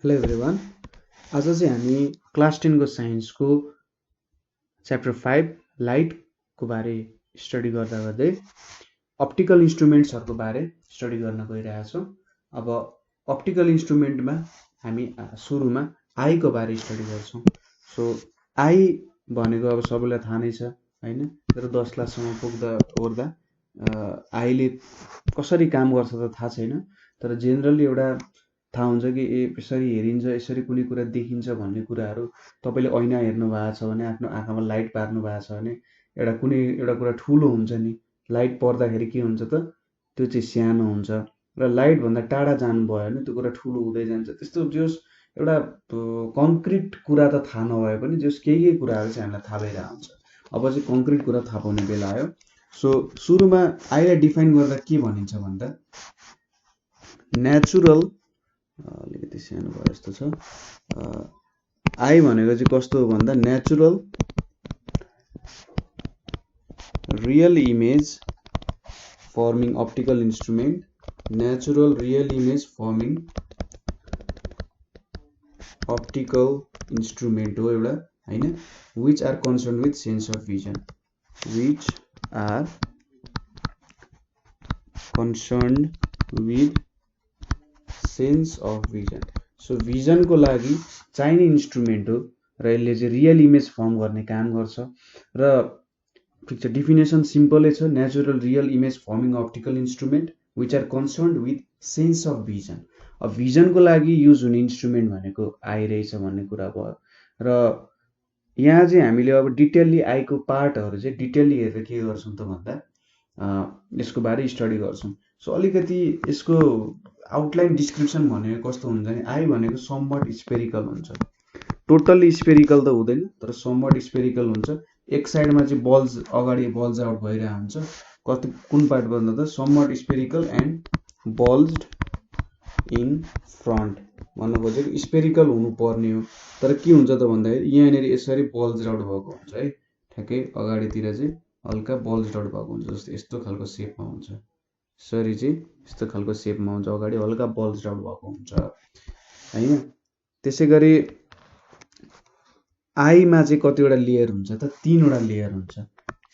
Hello everyone. आज चाहिँ हामी क्लास 10 को साइन्सको च्याप्टर 5 लाइटको बारे स्टडी गर्दा गर्दै अप्टिकल इन्स्ट्रुमेन्ट्सहरूको बारे स्टडी गर्न गइरहेछौँ। अब अप्टिकल इन्स्ट्रुमेन्टमा हामी सुरुमा आईको बारे स्टडी गर्छौँ। सो आई भनेको अब सबैलाई थाहा नै छ हैन, तर 10 क्लाससम्म पुग्दा ओर्दा आईले कसरी काम गर्छ त थाहा छैन, तर जेनरली एउटा थाहा हुन्छ कि यसरी हेरिन्छ, यसरी कुनै कुरा देखिन्छ भन्ने कुराहरू। तपाईँले ऐना हेर्नु भएको छ भने, आफ्नो आँखामा लाइट पार्नु भएको छ भने, कुनै एउटा कुरा ठुलो हुन्छ नि, लाइट पर्दाखेरि के हुन्छ त त्यो चाहिँ सानो हुन्छ, र लाइटभन्दा टाढा जानुभयो भने त्यो कुरा ठुलो हुँदै जान्छ। त्यस्तो जस एउटा कङ्क्रिट कुरा त थाहा नभए पनि जस केही कुराहरू चाहिँ हामीलाई थाहा भइरहेको हुन्छ। अब चाहिँ कङ्क्रिट कुरा थाहा पाउने बेला आयो। सो सुरुमा आईलाई डिफाइन गर्दा के भनिन्छ भन्दा नेचुरल, अलिकति सानो भयो जस्तो छ, आई भनेको चाहिँ कस्तो हो भन्दा natural real image forming optical instrument, natural real image forming optical instrument हो एउटा हैन, which are concern with sense of vision, which are concern with sense of vision. So भिजनको लागि चाहिने इन्स्ट्रुमेन्ट हो र यसले चाहिँ रियल इमेज फर्म गर्ने काम गर्छ। र ठिक छ, डिफिनेसन सिम्पलै छ, natural real image forming optical instrument which are concern with sense of vision. अब भिजनको लागि युज हुने इन्स्ट्रुमेन्ट भनेको आई रहेछ भन्ने कुरा भयो। र यहाँ चाहिँ हामीले अब डिटेलली आईको पार्टहरू चाहिँ डिटेलली हेरेर के गर्छौँ त भन्दा यसको बारे स्टडी गर्छौँ। सो अलिकति यसको आउटलाइन डिस्क्रिप्सन भनेको कस्तो हुन्छ भने आई भनेको समवट स्पेरिकल हुन्छ, टोटल्ली स्पेरिकल त हुँदैन तर समवट स्पेरिकल हुन्छ। एक साइडमा चाहिँ बल्ज, अगाडि बल्ज आउट भइरहेको हुन्छ, कति कुन पार्ट भन्दा त somewhat spherical and bulged in front भन्नु खोजेको स्पेरिकल हुनुपर्ने हो। तर के हुन्छ त भन्दाखेरि यहाँनिर यसरी बल्ज आउट भएको हुन्छ है, ठ्याक्कै अगाडितिर चाहिँ हल्का बल्ज आउट भएको हुन्छ, जस्तो यस्तो खालको सेपमा हुन्छ, यसरी चाहिँ यस्तो खालको सेपमा हुन्छ, अगाडि हल्का बल्ज आउट भएको हुन्छ हैन। त्यसै गरी आईमा चाहिँ कतिवटा लेयर हुन्छ त, 3वटा लेयर हुन्छ,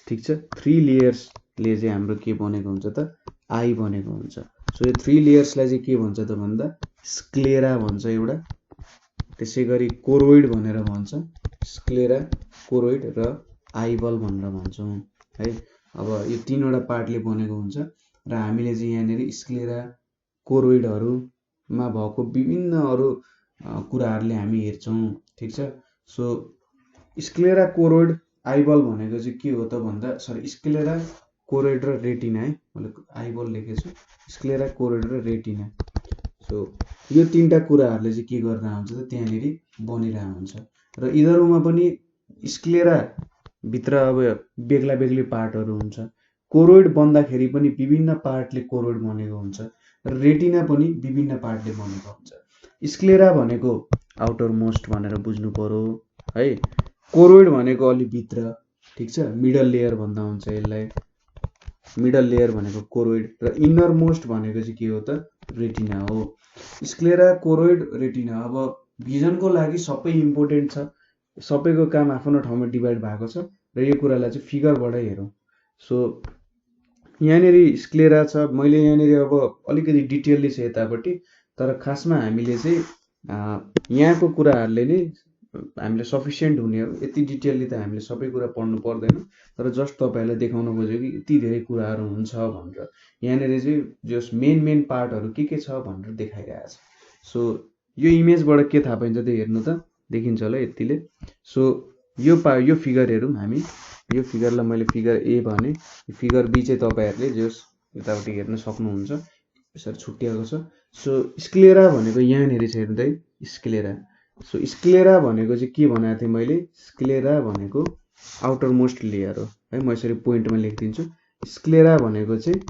ठिक छ। 3 लेयर्सले चाहिँ हाम्रो के बनेको हुन्छ त, आई बनेको हुन्छ। सो यो 3 लेयर्सलाई चाहिँ के भन्छ त भन्दा स्क्लेरा भन्छ एउटा, त्यसै गरी कोरोइड भनेर भन्छ, स्क्लेरा, कोरोइड र आइबल भनेर भन्छौँ है। अब यो 3वटा पार्टले बनेको हुन्छ र हामीले चाहिँ यहाँनिर स्क्लेरा, कोरोइडहरूमा भएको विभिन्न अरू कुराहरूले हामी हेर्छौँ, ठिक छ। सो स्क्लेरा, कोरोइड, आइबल भनेको चाहिँ के हो त भन्दा, सरी, स्क्लेरा, कोरोइड र रेटिना है, मैले आइबल लेखेको छु, स्क्लेरा, कोरोइड र रेटिना। सो यो 3टा कुराहरूले चाहिँ के गर्दा हुन्छ त त्यहाँनिर बनिरहेको हुन्छ। र यिनीहरूमा पनि स्क्लेरा भित्र अब बेग्ला बेग्लै पार्टहरू हुन्छ, कोरोइड बन्दाखेरि पनि विभिन्न पार्टले कोरोइड बनेको हुन्छ, र रेटिना पनि विभिन्न पार्टले बनेको हुन्छ। स्क्लेरा भनेको आउटर मोस्ट भनेर बुझ्नु पर्यो है, कोरोइड भनेको अलि भित्र, ठिक छ, मिडल लेयर भन्दा हुन्छ यसलाई, मिडल लेयर भनेको कोरोइड, र इन्नर मोस्ट भनेको चाहिँ के हो त रेटिना हो। Sclera, choroid, retina. अब भिजनको लागि सबै इम्पोर्टेन्ट छ, सबैको काम आफ्नो ठाउँमा डिभाइड भएको छ, र यो कुरालाई चाहिँ फिगरबाटै हेरौँ। सो यहाँनिर स्क्लेरा छ, मैले यहाँनिर अब अलिकति डिटेलली छ यतापट्टि, तर खासमा हामीले चाहिँ यहाँको कुराहरूले नै हामीले सफिसियन्ट हुने हो, यति डिटेलली त हामीले सबै कुरा पढ्नु पर्दैन, तर जस्ट तपाईँहरूलाई देखाउन खोजेको कि यति धेरै कुराहरू हुन्छ भनेर। यहाँनिर चाहिँ जस मेन पार्टहरू के छ भनेर देखाइरहेको छ। सो यो इमेजबाट के थाहा पाइन्छ त हेर्नु त, देखिन्छ होला यतिले। सो यो फिगर हेरौँ हामी, यो फिगरलाई मैले फिगर ए भने, फिगर बी चाहिँ तपाईँहरूले जस यतापट्टि हेर्न सक्नुहुन्छ, यसरी छुट्टिएको छ। सो स्क्लेरा भनेको यहाँनिर छ हेर्नु त, स्क्लेरा। सो स्क्लेरा भनेको चाहिँ के भनेको थिएँ मैले, स्क्लेरा भनेको आउटर मोस्ट लेयर हो है, म यसरी पोइन्टमा लेखिदिन्छु, स्क्लेरा भनेको चाहिँ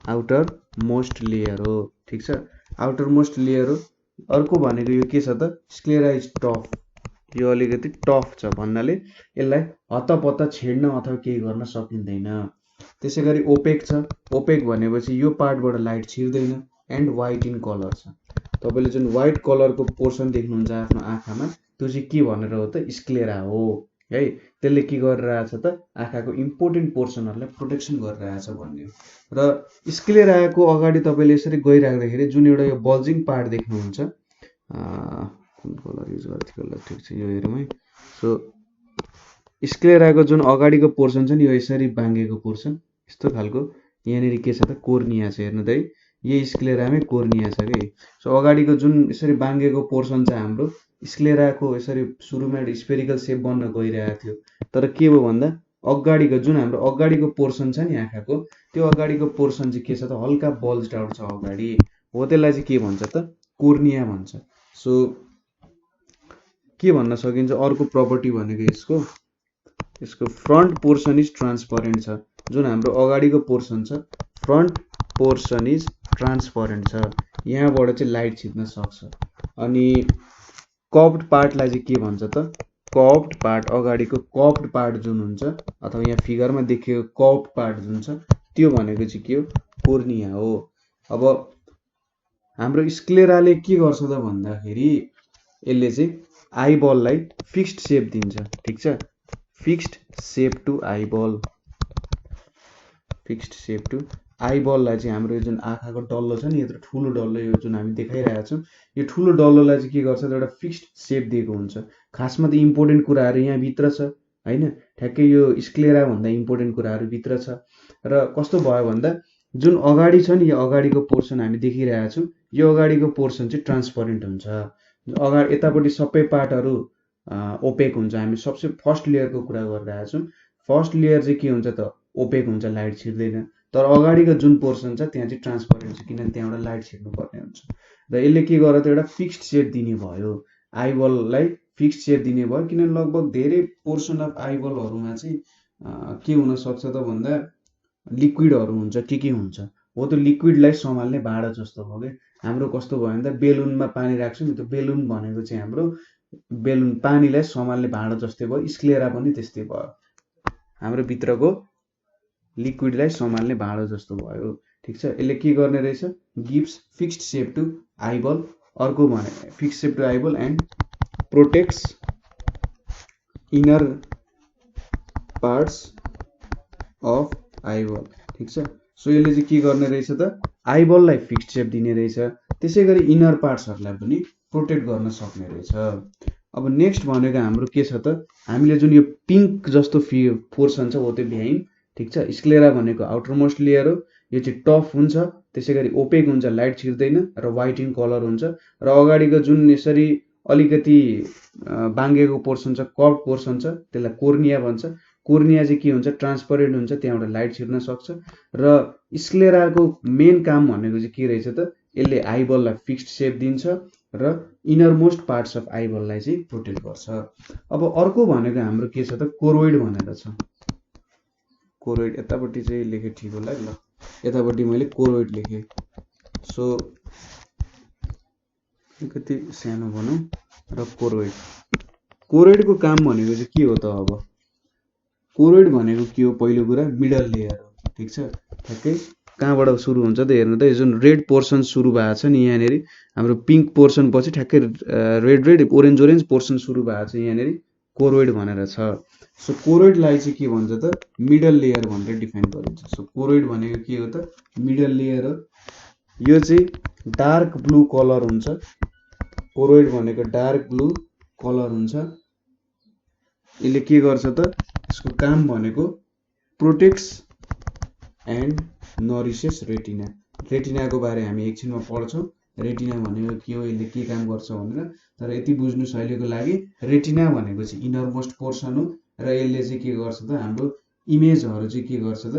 आउटर मोस्ट लेयर हो, ठिक छ, आउटर मोस्ट लेयर हो। अर्को भनेको यो के छ त, स्क्लेरा इज टफ, यो अलिकति टफ छ भन्नाले यसलाई हतपत छेड्न अथवा केही गर्न सकिँदैन। त्यसै गरी ओपेक छ, ओपेक भनेपछि यो पार्टबाट लाइट छिर्दैन एन्ड वाइट इन कलर छ, तपाईले जुन व्हाइट कलरको पोर्सन देख्नुहुन्छ आफ्नो आँखामा त्यो चाहिँ के भनेर हो त स्क्लेरा हो है। त्यसले के गरिरहेछ त आँखाको इम्पोर्टेन्ट पोर्सनहरूलाई प्रोटेक्सन गरिरहेछ भन्ने हो। र स्क्लेराको अगाडि तपाईँले यसरी गइराख्दाखेरि जुन एउटा यो बल्जिङ पार्ट देख्नुहुन्छ, कुन कलर युज गर्थ्यो होला, ठिक छ यो हेरौँ है। सो स्क्लेराको जुन अगाडिको पोर्सन छ नि यो यसरी बाङ्गेको पोर्सन यस्तो खालको यहाँनिर के छ त कोर्निया छ, हेर्नु त है, यही स्क्लेरामै कोर्निया छ कि। सो अगाडिको जुन यसरी बाङ्गेको पोर्सन छ हाम्रो स्क्लेराको यसरी सुरुमा एउटा स्पेरिकल सेप बन्न गइरहेको थियो, तर के भयो भन्दा अगाडिको जुन हाम्रो अगाडिको पोर्सन छ नि आँखाको त्यो अगाडिको पोर्सन चाहिँ के छ त हल्का बल्ज्ड आउट छ अगाडि हो, त्यसलाई चाहिँ के भन्छ त कोर्निया भन्छ। सो के भन्न सकिन्छ अर्को प्रपर्टी भनेको यसको फ्रन्ट पोर्सन इज ट्रान्सपरेन्ट छ। जुन हाम्रो अगाडिको पोर्सन छ फ्रन्ट पोर्सन इज ट्रान्सपरेन्ट छ, यहाँबाट चाहिँ लाइट छिर्न सक्छ। अनि कर्भ्ड पार्टलाई चाहिँ के भन्छ त कर्भ्ड पार्ट, अगाडिको कर्भ्ड पार्ट जुन हुन्छ अथवा यहाँ फिगरमा देखिएको कर्भ्ड पार्ट जुन छ त्यो भनेको चाहिँ के हो कोर्निया हो। अब हाम्रो स्क्लेराले के गर्छ त भन्दाखेरि यसले चाहिँ आइबललाई फिक्स्ड सेप दिन्छ, ठिक छ, fixed shape to eyeball, fixed shape to आइबललाई चाहिँ हाम्रो यो जुन आँखाको डल्लो छ नि यत्रो ठुलो डल्लो यो जुन हामी देखाइरहेका छौँ यो ठुलो डल्लोलाई चाहिँ के गर्छ त एउटा फिक्स्ड सेप दिएको हुन्छ। खासमा त इम्पोर्टेन्ट कुराहरू यहाँ भित्र छ हैन, ठ्याक्कै यो स्क्लेरा भन्दा इम्पोर्टेन्ट कुराहरू भित्र छ। र कस्तो भयो भन्दा जुन अगाडि छ नि यो अगाडिको पोर्सन हामी देखिरहेका छौँ यो अगाडिको पोर्सन चाहिँ ट्रान्सपरेन्ट हुन्छ, अगाडि यतापट्टि सबै पार्टहरू ओपेक हुन्छ। हामी सबसे फर्स्ट लेयरको कुरा गरिरहेका छौँ, फर्स्ट लेयर चाहिँ के हुन्छ त ओपेक हुन्छ, लाइट छिर्दैन, तर अगाडिको जुन पोर्सन छ त्यहाँ चाहिँ ट्रान्सपरेन्ट छ किनभने त्यहाँबाट लाइट छिर्नुपर्ने हुन्छ। र यसले के गर्यो त एउटा फिक्स्ड सेप दिने भयो, आइबललाई फिक्स्ड सेप दिने भयो, किनभने लगभग धेरै पोर्सन अफ आइबलहरूमा चाहिँ के हुनसक्छ त भन्दा लिक्विडहरू हुन्छ के हुन्छ हो, त्यो लिक्विडलाई सम्हाल्ने भाँडा जस्तो हो क्या। हाम्रो कस्तो भयो भन्दा बेलुनमा पानी राख्छौँ नि त्यो बेलुन भनेको चाहिँ हाम्रो बेलुन पानीलाई सम्हाल्ने भाँडा जस्तै भयो, स्क्लेरा पनि त्यस्तै भयो, हाम्रो भित्रको लिक्विडलाई सम्हाल्ने भाँडो जस्तो भयो, ठिक छ। यसले के गर्ने रहेछ gives fixed shape to eyeball, अर्को भने fixed shape to eyeball and protects inner parts of eyeball, ठिक छ। सो यसले चाहिँ के गर्ने रहेछ त आइबललाई फिक्स्ड सेप दिने रहेछ, त्यसै गरी इनर पार्ट्सहरूलाई पनि प्रोटेक्ट गर्न सक्ने रहेछ। अब नेक्स्ट भनेको हाम्रो के छ त हामीले जुन यो पिङ्क जस्तो पोर्सन छ हो त्यो भ्याइम, ठिक छ। स्क्लेरा भनेको आउटर मोस्ट लेयर हो, यो चाहिँ टफ हुन्छ, त्यसै गरी ओपेक हुन्छ, लाइट छिर्दैन र व्हाइटिङ कलर हुन्छ। र अगाडिको जुन यसरी अलिकति बाङ्गेको पोर्सन छ कर्भ पोर्सन छ त्यसलाई कोर्निया भन्छ। कोर्निया चाहिँ के हुन्छ ट्रान्सपरेन्ट हुन्छ, त्यहाँबाट लाइट छिर्न सक्छ। र स्क्लेराको मेन काम भनेको चाहिँ के रहेछ त यसले आइबललाई फिक्स्ड सेप दिन्छ र इनर मोस्ट पार्ट्स अफ आइबललाई चाहिँ प्रोटेक्ट गर्छ। अब अर्को भनेको हाम्रो के छ त कोरोइड भनेर छ। कोरोइड यतापट्टि चाहिँ लेखेँ ठिक होला ल, यतापट्टि मैले कोरोइड लेखेँ। सो अलिकति सानो भनौँ र कोरोइडको काम भनेको चाहिँ के हो त अब कोरोइड भनेको के हो पहिलो कुरा मिडल लेयर हो, ठिक छ। ठ्याक्कै कहाँबाट सुरु हुन्छ त हेर्नु त यो जुन रेड पोर्सन सुरु भएको छ नि यहाँनिर हाम्रो पिङ्क पोर्सन पछि ठ्याक्कै रेड ओरेन्ज पोर्सन सुरु भएको छ यहाँनिर कोरोइड भनेर छ। सो कोरोइडलाई चाहिँ के भन्छ त मिडल लेयर भनेर डिफाइन गरिन्छ। सो कोरोइड भनेको के हो त मिडल लेयर हो, यो चाहिँ डार्क ब्लू कलर हुन्छ, कोरोइड भनेको डार्क ब्लू कलर हुन्छ। यसले के गर्छ त यसको काम भनेको प्रोटेक्ट्स एन्ड नरिसेस रेटिना। रेटिनाको बारे हामी एकछिनमा पढ्छौँ, रेटिना भनेको के हो यसले के काम गर्छ भनेर, तर यति बुझ्नु शैलीको लागि रेटिना भनेको चाहिँ इनर मोस्ट पोर्सन हो र यसले चाहिँ के गर्छ त हाम्रो इमेजहरू चाहिँ के गर्छ त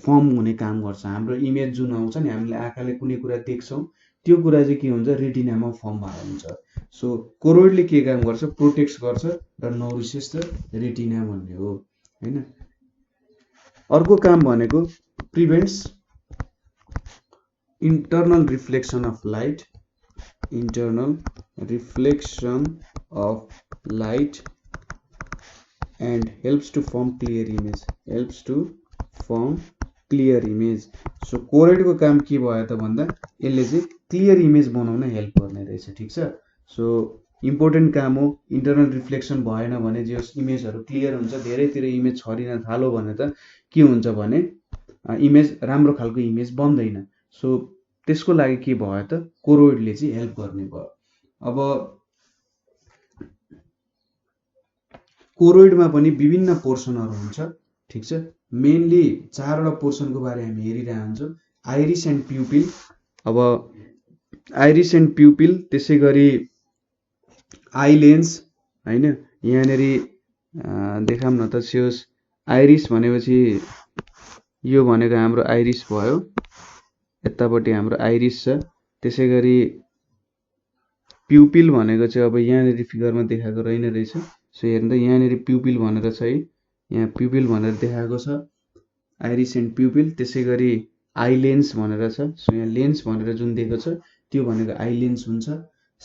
फर्म हुने काम गर्छ। हाम्रो इमेज जुन आउँछ नि हामीले आँखाले कुनै कुरा देख्छौँ त्यो कुरा चाहिँ के हुन्छ रेटिनामा फर्म भएर हुन्छ। सो कोरोइडले के काम गर्छ प्रोटेक्ट्स गर्छ र नरिसेस त रेटिना भन्ने हो हैन। अर्को काम भनेको prevents internal reflection of light, internal reflection of light and helps to form clear image, helps to form clear image. So कोरोइडको काम के भयो त भन्दा यसले चाहिँ क्लियर इमेज बनाउन हेल्प गर्ने रहेछ। ठिक छ, सो इम्पोर्टेन्ट काम हो। इन्टरनल रिफ्लेक्सन भएन भने जे इमेजहरू क्लियर हुन्छ, धेरैतिर इमेज छरिन थाल्यो भने त के हुन्छ भने इमेज राम्रो खालको इमेज बन्दैन। सो त्यसको लागि के भयो त कोरोइडले चाहिँ हेल्प गर्ने भयो। अब कोरोइडमा पनि विभिन्न पोर्सनहरू हुन्छ। ठिक छ, मेनली 4वटा पोर्सनको बारे हामी हेरिरहेको हुन्छौँ। आइरिस एन्ड प्युपिल, अब आइरिस एन्ड प्युपिल, त्यसै गरी आई लेन्स होइन। यहाँनिर देखाऊँ न त, सियोस् आइरिस भनेपछि यो भनेको हाम्रो आइरिस भयो, यतापट्टि हाम्रो आइरिस छ। त्यसै गरी प्युपिल भनेको चाहिँ अब यहाँनिर फिगरमा देखाएको रहेन रहेछ। सो हेर्नु त, यहाँनिर प्युपिल भनेर छ है, यहाँ प्युपिल भनेर देखाएको छ, आइरिस एन्ड प्युपिल। त्यसै गरी आई लेन्स भनेर छ। सो यहाँ लेन्स भनेर जुन दिएको छ त्यो भनेको आई लेन्स हुन्छ।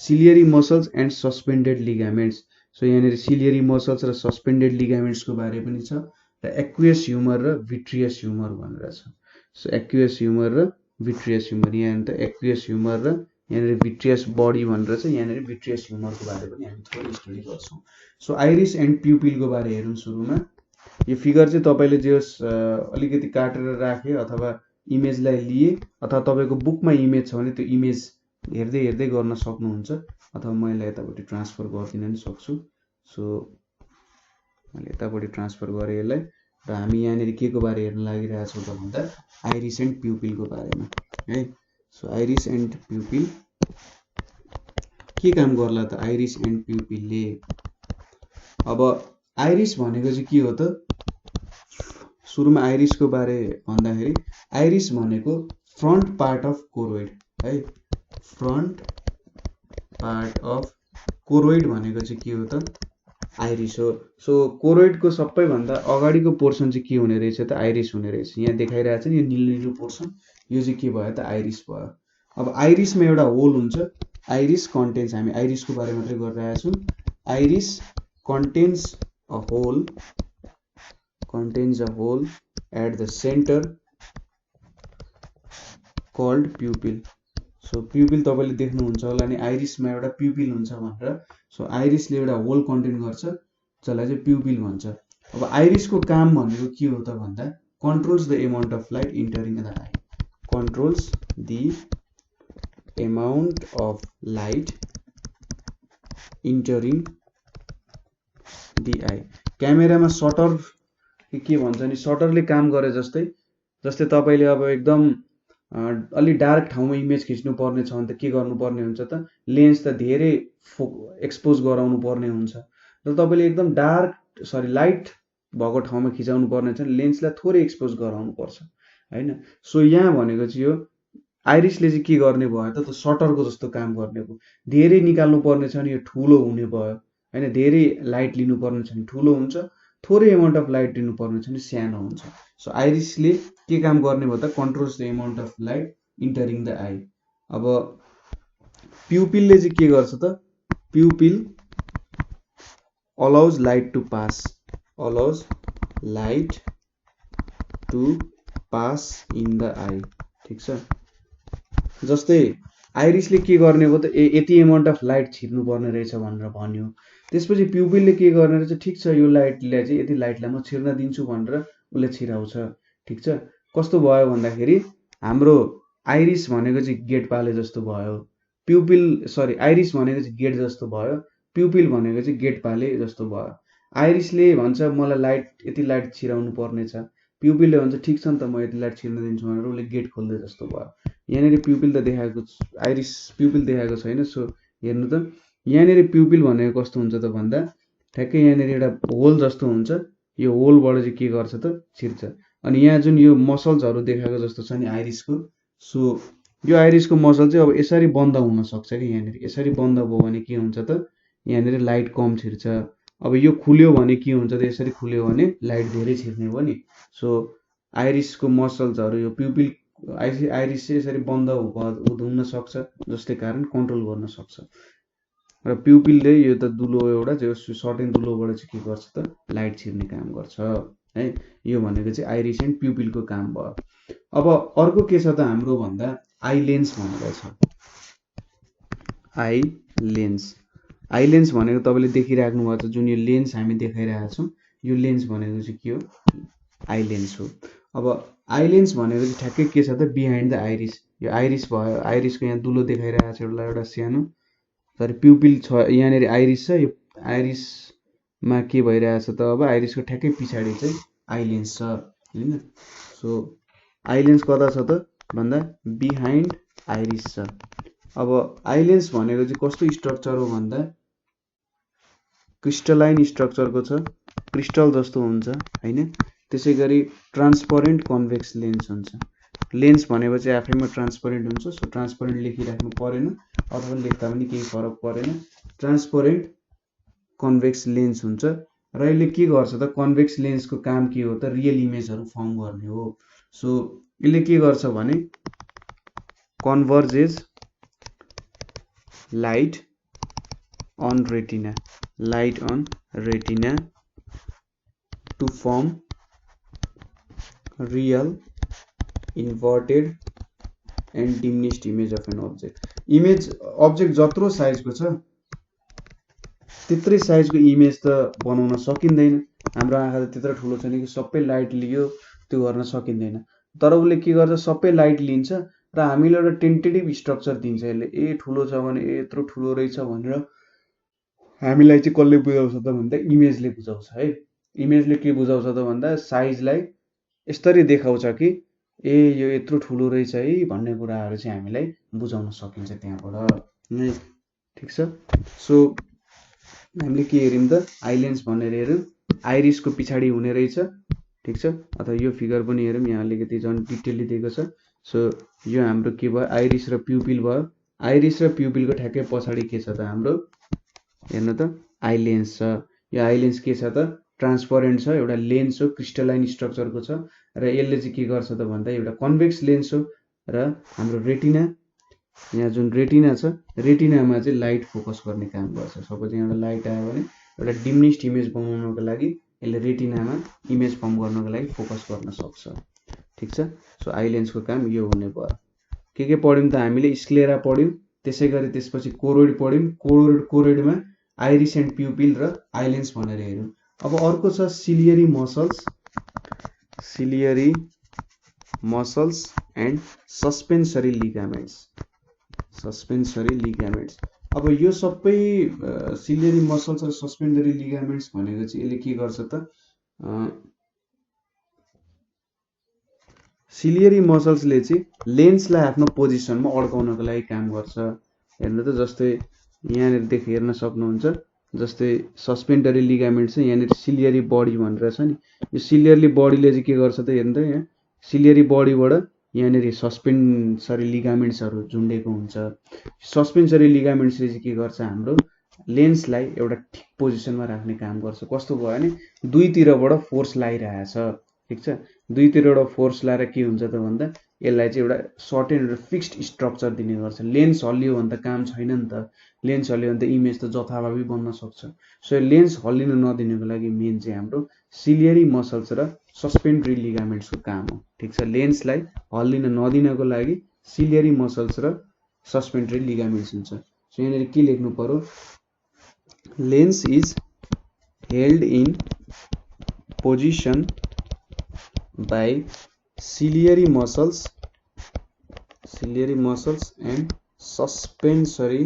Ciliary muscles and suspended ligaments, so यहाँनिर सिलियरी मसल्स र सस्पेन्डेड लिगामेन्ट्सको बारे पनि छ। र एक्वियस ह्युमर र भिट्रियस ह्युमर भनेर छ। सो एक्वियस ह्युमर र भिट्रियस ह्युमर, यहाँ त एक्वियस ह्युमर र यहाँनिर भिट्रियस बडी भनेर छ। यहाँनिर भिट्रियस ह्युमरको बारे पनि हामी थोरै स्टडी गर्छौँ। सो आइरिस एन्ड प्युपिलको बारे हेरौँ सुरुमा। यो फिगर चाहिँ तपाईँले जे होस् अलिकति काटेर राखे अथवा इमेजलाई लिए, अथवा तपाईँको बुकमा इमेज छ भने त्यो इमेज हेर्दै हेर्दै गर्न सक्नुहुन्छ, अथवा मैले यतापट्टि ट्रान्सफर गरिदिन पनि सक्छु। सो मैले यतापट्टि ट्रान्सफर गरेँ यसलाई, र हामी यहाँनिर के को बारे हेर्न लागिरहेछौँ त भन्दा आइरिस एन्ड प्युपिलको बारेमा है। सो आइरिस एन्ड प्युपिल के काम गर्ला त आइरिस एन्ड प्युपिलले। अब आइरिस भनेको चाहिँ के हो त, सुरुमा आइरिसको बारे भन्दाखेरि आइरिस भनेको फ्रन्ट पार्ट अफ कोरोइड है। फ्रन्ट पार्ट अफ कोरोइड भनेको चाहिँ के हो त आइरिस हो। सो कोरोइडको सबैभन्दा अगाडिको पोर्सन चाहिँ के हुने रहेछ त आइरिस हुने रहेछ। यहाँ देखाइरहेको छ नि यो निलो निलो पोर्सन, यो चाहिँ के भयो त आइरिस भयो। अब आइरिसमा एउटा होल हुन्छ, आइरिस कन्टेन्स, हामी आइरिसको बारे मात्रै गरिरहेका छौँ। Iris contains a hole at the center called pupil. So pupil तपाईँले देख्नुहुन्छ होला नि, आइरिसमा एउटा प्युपिल हुन्छ भनेर। सो आइरिसले एउटा होल कन्टेन गर्छ, जसलाई चाहिँ प्युपिल भन्छ। अब आइरिसको काम भनेको के हो त भन्दा controls the amount of light entering the eye, controls the amount of light entering the eye. क्यामेरामा सटर के भन्छ नि, सटरले काम गरे जस्तै तपाईँले अब एकदम अलि डार्क ठाउँमा इमेज खिच्नु पर्ने छ भने त के गर्नुपर्ने हुन्छ त, लेन्स त धेरै एक्सपोज गराउनु पर्ने हुन्छ। र तपाईँले एकदम लाइट भएको ठाउँमा खिचाउनु पर्ने छ भने लेन्सलाई थोरै एक्सपोज गराउनु पर्छ होइन। सो यहाँ भनेको चाहिँ यो आइरिसले चाहिँ के गर्ने भयो त सटरको जस्तो काम गर्ने भयो। धेरै निकाल्नु पर्ने छ भने यो ठुलो हुने भयो होइन, धेरै लाइट लिनुपर्ने छ भने ठुलो हुन्छ, थोरै एमाउन्ट अफ लाइट लिनुपर्ने छ भने सानो हुन्छ। सो आइरिसले के काम गर्ने भयो त controls the amount of light entering the eye. अब प्युपिलले चाहिँ के गर्छ त, pupil allows light to pass, allows light to pass in the eye. ठिक छ, जस्तै आइरिसले के गर्ने भयो त यति एमाउन्ट अफ लाइट छिर्नु पर्ने रहेछ भनेर भन्यो। त्यसपछि प्युपिलले के गर्ने रहेछ, ठिक छ यो लाइटलाई चाहिँ यति लाइटलाई म छिर्न दिन्छु भनेर उसले छिराउँछ। ठिक छ, कस्तो भयो भन्दाखेरि हाम्रो आइरिस भनेको चाहिँ गेट पाले जस्तो भयो, आइरिस भनेको चाहिँ गेट जस्तो भयो, प्युपिल भनेको चाहिँ गेट पाले जस्तो भयो। आइरिसले भन्छ मलाई यति लाइट छिराउनु पर्ने छ, प्युपिलले भन्छ ठिक छ नि त म यति लाइट छिर्न दिन्छु भनेर उसले गेट खोल्दै जस्तो भयो। यहाँनिर प्युपिल त देखाएको, आइरिस प्युपिल देखाएको छैन। सो हेर्नु त, यहाँनिर प्युपिल भनेको कस्तो हुन्छ त भन्दा ठ्याक्कै यहाँनिर एउटा होल जस्तो हुन्छ, यो होलबाट चाहिँ के गर्छ त छिर्छ। अनि यहाँ जुन यो मसल्सहरू देखाएको जस्तो छ नि आइरिसको, सो यो आइरिसको मसल चाहिँ अब यसरी बन्द हुन सक्छ कि, यहाँनिर यसरी बन्द भयो भने के हुन्छ त यहाँनिर लाइट कम छिर्छ। अब यो खुल्यो भने के हुन्छ त, यसरी खुल्यो भने लाइट धेरै छिर्ने हो नि। सो आइरिसको मसल्सहरू यो प्युपिल आइरिस चाहिँ यसरी बन्द हुन सक्छ, जसले कारण कन्ट्रोल गर्न सक्छ। र प्युपिलले यो त दुलो एउटा सर्टेन दुलोबाट चाहिँ के गर्छ त लाइट छिर्ने काम गर्छ है। यो भनेको चाहिँ आइरिस एन्ड प्युपिलको काम भयो। अब अर्को के छ त हाम्रो भन्दा आई लेन्स भनेर छ। I lens. आई लेन्स भनेको तपाईँले देखिराख्नु भएको छ, जुन यो लेन्स हामी देखाइरहेको छौँ, यो लेन्स भनेको चाहिँ के हो, आई लेन्स हो। अब आई लेन्स भनेको चाहिँ ठ्याक्कै के छ त, बिहाइन्ड द आइरिस। यो आइरिस भयो, आइरिसको यहाँ दुलो देखाइरहेको छ एउटा सानो, सरी प्युपिल छ यहाँनिर, आइरिस छ, यो आइरिसमा के भइरहेछ त, अब आइरिसको ठ्याक्कै पछाडि चाहिँ आई लेन्स छ होइन। सो आई लेन्स कता छ त भन्दा बिहाइन्ड आइरिस छ। अब आई लेन्स भनेको चाहिँ कस्तो स्ट्रक्चर हो भन्दा क्रिस्टलाइन स्ट्रक्चरको छ, क्रिस्टल जस्तो हुन्छ होइन। त्यसै गरी ट्रान्सपरेन्ट कन्भेक्स लेन्स हुन्छ। लेन्स भनेपछि आफैमा ट्रान्सपरेन्ट हुन्छ, सो ट्रान्सपरेन्ट लेखिराख्नु परेन, अथवा लेख्दा पनि केही फरक परेन। ट्रान्सपरेन्ट कन्भेक्स लेन्स हुन्छ र यसले के गर्छ त, कन्भेक्स लेन्सको काम के हो त, रियल इमेजहरू फर्म गर्ने हो। सो यसले के गर्छ भने converges light on retina, light on retina to form real inverted and diminished image of an object. Image object जत्रो साइजको छ त्यत्रै साइजको इमेज त बनाउन सकिँदैन। हाम्रो आँखा त त्यत्रो ठुलो छैन कि सबै लाइट लियो त्यो गर्न सकिँदैन। तर उसले के गर्छ, सबै लाइट लिन्छ र हामीले एउटा टेन्टेटिभ स्ट्रक्चर दिन्छ यसले, ए ठुलो छ भने ए यत्रो ठुलो रहेछ भनेर हामीलाई चाहिँ कसले बुझाउँछ त भन्दा इमेजले बुझाउँछ है। इमेजले के बुझाउँछ त भन्दा साइजलाई यसरी देखाउँछ कि ए यो यत्रो ठुलो रहेछ है भन्ने कुराहरू चाहिँ हामीलाई बुझाउन सकिन्छ त्यहाँबाट। ठिक छ। सो हामीले के हेऱ्यौँ त, आई लेन्स भनेर हेऱ्यौँ, आइरिसको पछाडि हुने रहेछ। ठिक छ। अथवा यो फिगर पनि हेरौँ, यहाँ अलिकति झन् डिटेलली दिएको छ। सो यो हाम्रो के भयो, आइरिस र प्युपिल भयो। आइरिस र प्युपिलको ठ्याक्कै पछाडि के छ त हाम्रो, हेर्नु त आई लेन्स छ। यो आई लेन्स के छ त, ट्रान्सपरेन्ट छ, एउटा लेन्स हो, क्रिस्टलाइन स्ट्रक्चरको छ र यसले चाहिँ के गर्छ त भन्दा एउटा कन्भेक्स लेन्स हो र हाम्रो रेटिना, यहाँ जुन रेटिना छ, रेटिनामा चाहिँ लाइट फोकस गर्ने काम गर्छ। सपोज यहाँ एउटा लाइट आयो भने एउटा डिमिनिस्ड इमेज बनाउनको लागि यसले रेटिनामा इमेज फर्म गर्नको लागि फोकस गर्न सक्छ। ठिक छ। सो आई लेन्सको काम यो हुने भयो। के पढ्यौँ त हामीले, स्क्लेरा पढ्यौँ, त्यसै गरी त्यसपछि कोरोइड पढ्यौँ, कोरोइडमा आइरिस एन्ड प्युपिल र आई लेन्स भनेर हेऱ्यौँ। अब अर्को छ ciliary muscles, ciliary muscles and suspensory ligaments, suspensory ligaments. अब यो सबै सिलियरी मसल्स र सस्पेन्सरी लिगामेन्ट्स भनेको चाहिँ यसले के गर्छ त, सिलियरी मसल्सले चाहिँ लेन्सलाई आफ्नो पोजिसनमा अड्काउनको लागि काम गर्छ। हेर्नु त, जस्तै यहाँनिर हेर्न सक्नुहुन्छ, जस्तै सस्पेन्सरी लिगामेन्ट छ, यहाँनिर सिलियरी बडी भनेर छ नि, यो सिलियरी बडीले चाहिँ के गर्छ त, हेर्नु त यहाँ सिलियरी बडीबाट यहाँनिर सस्पेन्सरी लिगामेन्ट्सहरू झुन्डेको हुन्छ। सस्पेन्सरी लिगामेन्ट्सले चाहिँ के गर्छ, हाम्रो लेन्सलाई एउटा ठिक पोजिसनमा राख्ने काम गर्छ। कस्तो भयो भने दुईतिरबाट फोर्स लागिरहेछ। ठिक छ। दुईतिरबाट फोर्स लाएर के हुन्छ त भन्दा यसलाई चाहिँ एउटा सर्टेन र फिक्स्ड स्ट्रक्चर दिने गर्छ। लेन्स हल्लियो भने त काम छैन नि त, लेन्स हल्लियो भने त इमेज त जथाभावी बन्न सक्छ। सो लेन्स हल्लिन नदिनुको लागि मेन चाहिँ हाम्रो सिलियरी मसल्स र सस्पेन्सरी लिगामेन्ट्सको काम हो। ठिक छ। लेन्सलाई हल्लिन नदिनको लागि सिलियरी मसल्स र सस्पेन्सरी लिगामेन्ट्स हुन्छ। सो यहाँनिर के लेख्नु पर्यो, lens is held in position by ciliary muscles and suspensory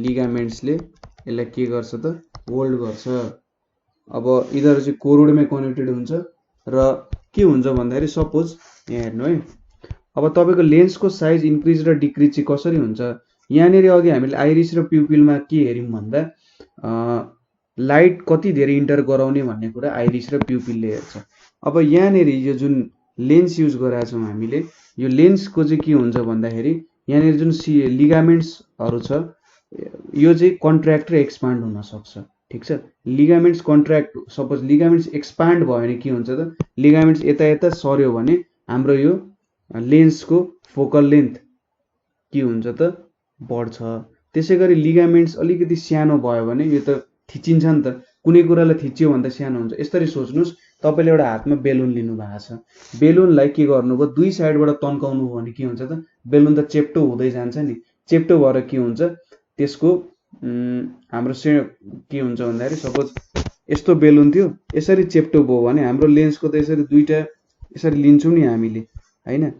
ligaments ले यसलाई के गर्छ त, होल्ड गर्छ। अब यिनीहरू चाहिँ कोरोइडमै कनेक्टेड हुन्छ र के हुन्छ भन्दाखेरि सपोज यहाँ हेर्नु है, अब तपाईँको लेन्सको साइज इन्क्रिज र डिक्रिज चाहिँ कसरी हुन्छ, यहाँनिर अघि हामीले आइरिस र प्युपिलमा के हेऱ्यौँ भन्दा लाइट कति धेरै इन्टर गराउने भन्ने कुरा आइरिस र प्युपिलले हेर्छ। अब यहाँनिर यो जुन लेन्स युज गरेका छौँ हामीले, यो लेन्सको चाहिँ के हुन्छ भन्दाखेरि यहाँनिर जुन लिगामेन्ट्सहरू छ यो चाहिँ कन्ट्र्याक्ट र एक्सपान्ड हुन सक्छ। ठिक छ। लिगामेन्ट्स कन्ट्र्याक्ट, सपोज लिगामेन्ट्स एक्सपान्ड भयो भने के हुन्छ त, लिगामेन्ट्स यता यता सर्यो भने हाम्रो यो लेन्सको फोकल लेन्थ के हुन्छ त, बढ्छ। त्यसै गरी लिगामेन्ट्स अलिकति सानो भयो भने यो त थिचिन्छ नि त, कुनै कुरालाई थिच्यो भने त सानो हुन्छ। यसरी सोच्नुहोस्, तपाईँले एउटा हातमा बेलुन लिनु भएको छ, बेलुनलाई के गर्नुभयो, दुई साइडबाट तन्काउनु भयो भने के हुन्छ त, बेलुन त चेप्टो हुँदै जान्छ नि, चेप्टो भएर के हुन्छ त्यसको हाम्रो के हुन्छ भन्दाखेरि सपोज यस्तो बेलुन थियो यसरी चेप्टो भयो भने हाम्रो लेन्सको त यसरी दुईटा यसरी लिन्छौँ नि हामीले हैन।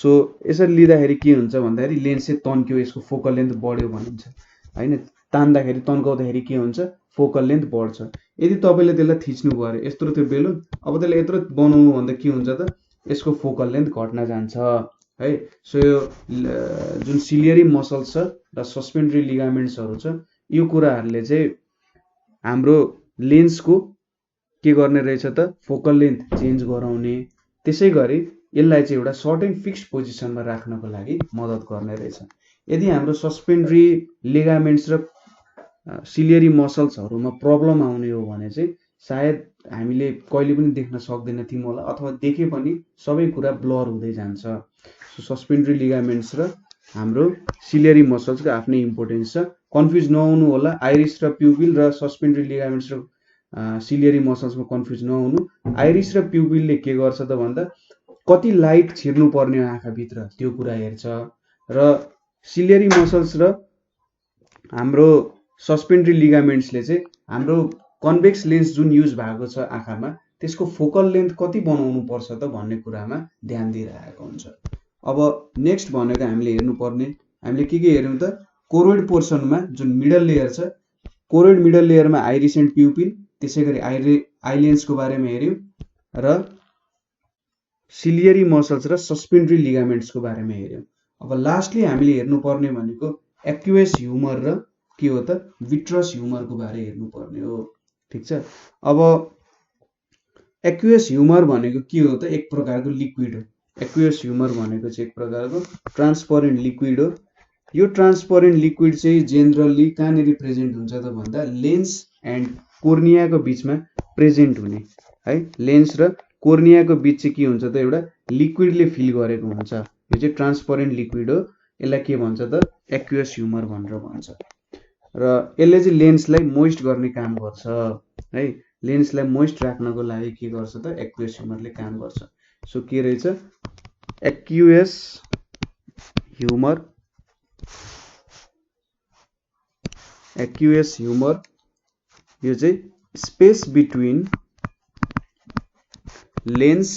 सो यसरी लिँदाखेरि के हुन्छ भन्दाखेरि लेन्स चाहिँ तन्क्यो, यसको फोकल लेन्थ बढ्यो भनिन्छ हैन। तान्दाखेरि तन्काउँदाखेरि के हुन्छ फोकल लेन्थ बढ्छ। यदि तपाईँले त्यसलाई थिच्नु भयो अरे यत्रो त्यो बेलुन, अब त्यसलाई यत्रो बनाउनु भन्दा के हुन्छ त यसको फोकल लेन्थ घट्न जान्छ है। सो यो जुन सिलियरी मसल्स छ र सस्पेन्डरी लिगामेन्ट्सहरू छ यो कुराहरूले चाहिँ हाम्रो लेन्सको के गर्ने रहेछ त फोकल लेन्थ चेन्ज गराउने, त्यसै गरी यसलाई चाहिँ एउटा सर्ट एन्ड फिक्स्ड पोजिसनमा राख्नको लागि मद्दत गर्ने रहेछ। यदि हाम्रो सस्पेन्डरी लिगामेन्ट्स र सिलियरी मसल्सहरूमा प्रब्लम आउने हो भने चाहिँ सायद हामीले कहिले पनि देख्न सक्दैन थियौँ होला, अथवा देखे पनि सबै कुरा ब्लर हुँदै जान्छ। सो सस्पेन्डरी लिगामेन्ट्स र हाम्रो सिलियरी मसल्सको आफ्नै इम्पोर्टेन्स छ, कन्फ्युज नहुनु होला। आइरिस र प्युपिल र सस्पेन्डरी लिगामेन्ट्स र सिलियरी मसल्समा कन्फ्युज नहुनु। आइरिस र प्युपिलले के गर्छ त भन्दा कति लाइट छिर्नु पर्ने आँखाभित्र त्यो कुरा हेर्छ, र सिलियरी मसल्स र हाम्रो सस्पेन्डरी लिगामेन्ट्सले चाहिँ हाम्रो कन्भेक्स लेन्स जुन युज भएको छ आँखामा त्यसको फोकल लेन्थ कति बनाउनु पर्छ त भन्ने कुरामा ध्यान दिइरहेको हुन्छ। अब नेक्स्ट भनेको हामीले हेर्नुपर्ने, हामीले के हेर्यौँ त कोरोइड पोर्सनमा जुन मिडल लेयर छ, कोरोइड मिडल लेयरमा आइरिस एन्ड प्युपिल, त्यसै गरी आइलेन्सको बारेमा हेर्यौँ र सिलियरी मसल्स र सस्पेन्डरी लिगामेन्ट्सको बारेमा हेर्यौँ। अब लास्टली हामीले हेर्नुपर्ने भनेको एक्युएस ह्युमर र के हो त विट्रस ह्युमरको बारे हेर्नुपर्ने हो। ठिक छ। अब एक्युएस ह्युमर भनेको के हो त एक प्रकारको लिक्विड हो। एक्युएस ह्युमर भनेको चाहिँ एक प्रकारको ट्रान्सपरेन्ट लिक्विड हो। यो ट्रान्सपरेन्ट लिक्विड चाहिँ जेनरली कहाँनिर प्रेजेन्ट हुन्छ त भन्दा लेन्स एन्ड कोर्नियाको बिचमा प्रेजेन्ट हुने है। लेन्स र कोर्नियाको बिच चाहिँ के हुन्छ त एउटा लिक्विडले फिल गरेको हुन्छ। यो चाहिँ ट्रान्सपरेन्ट लिक्विड हो। यसलाई के भन्छ त एक्युएस ह्युमर भनेर भन्छ। र यसले चाहिँ लेन्सलाई मोइस्ट गर्ने काम गर्छ है। लेन्सलाई मोइस्ट राख्नको लागि के गर्छ त एक्युएस ह्युमरले काम गर्छ। सो के रहेछ एक्युएस ह्युमर, एक्युएस ह्युमर यो चाहिँ space between lens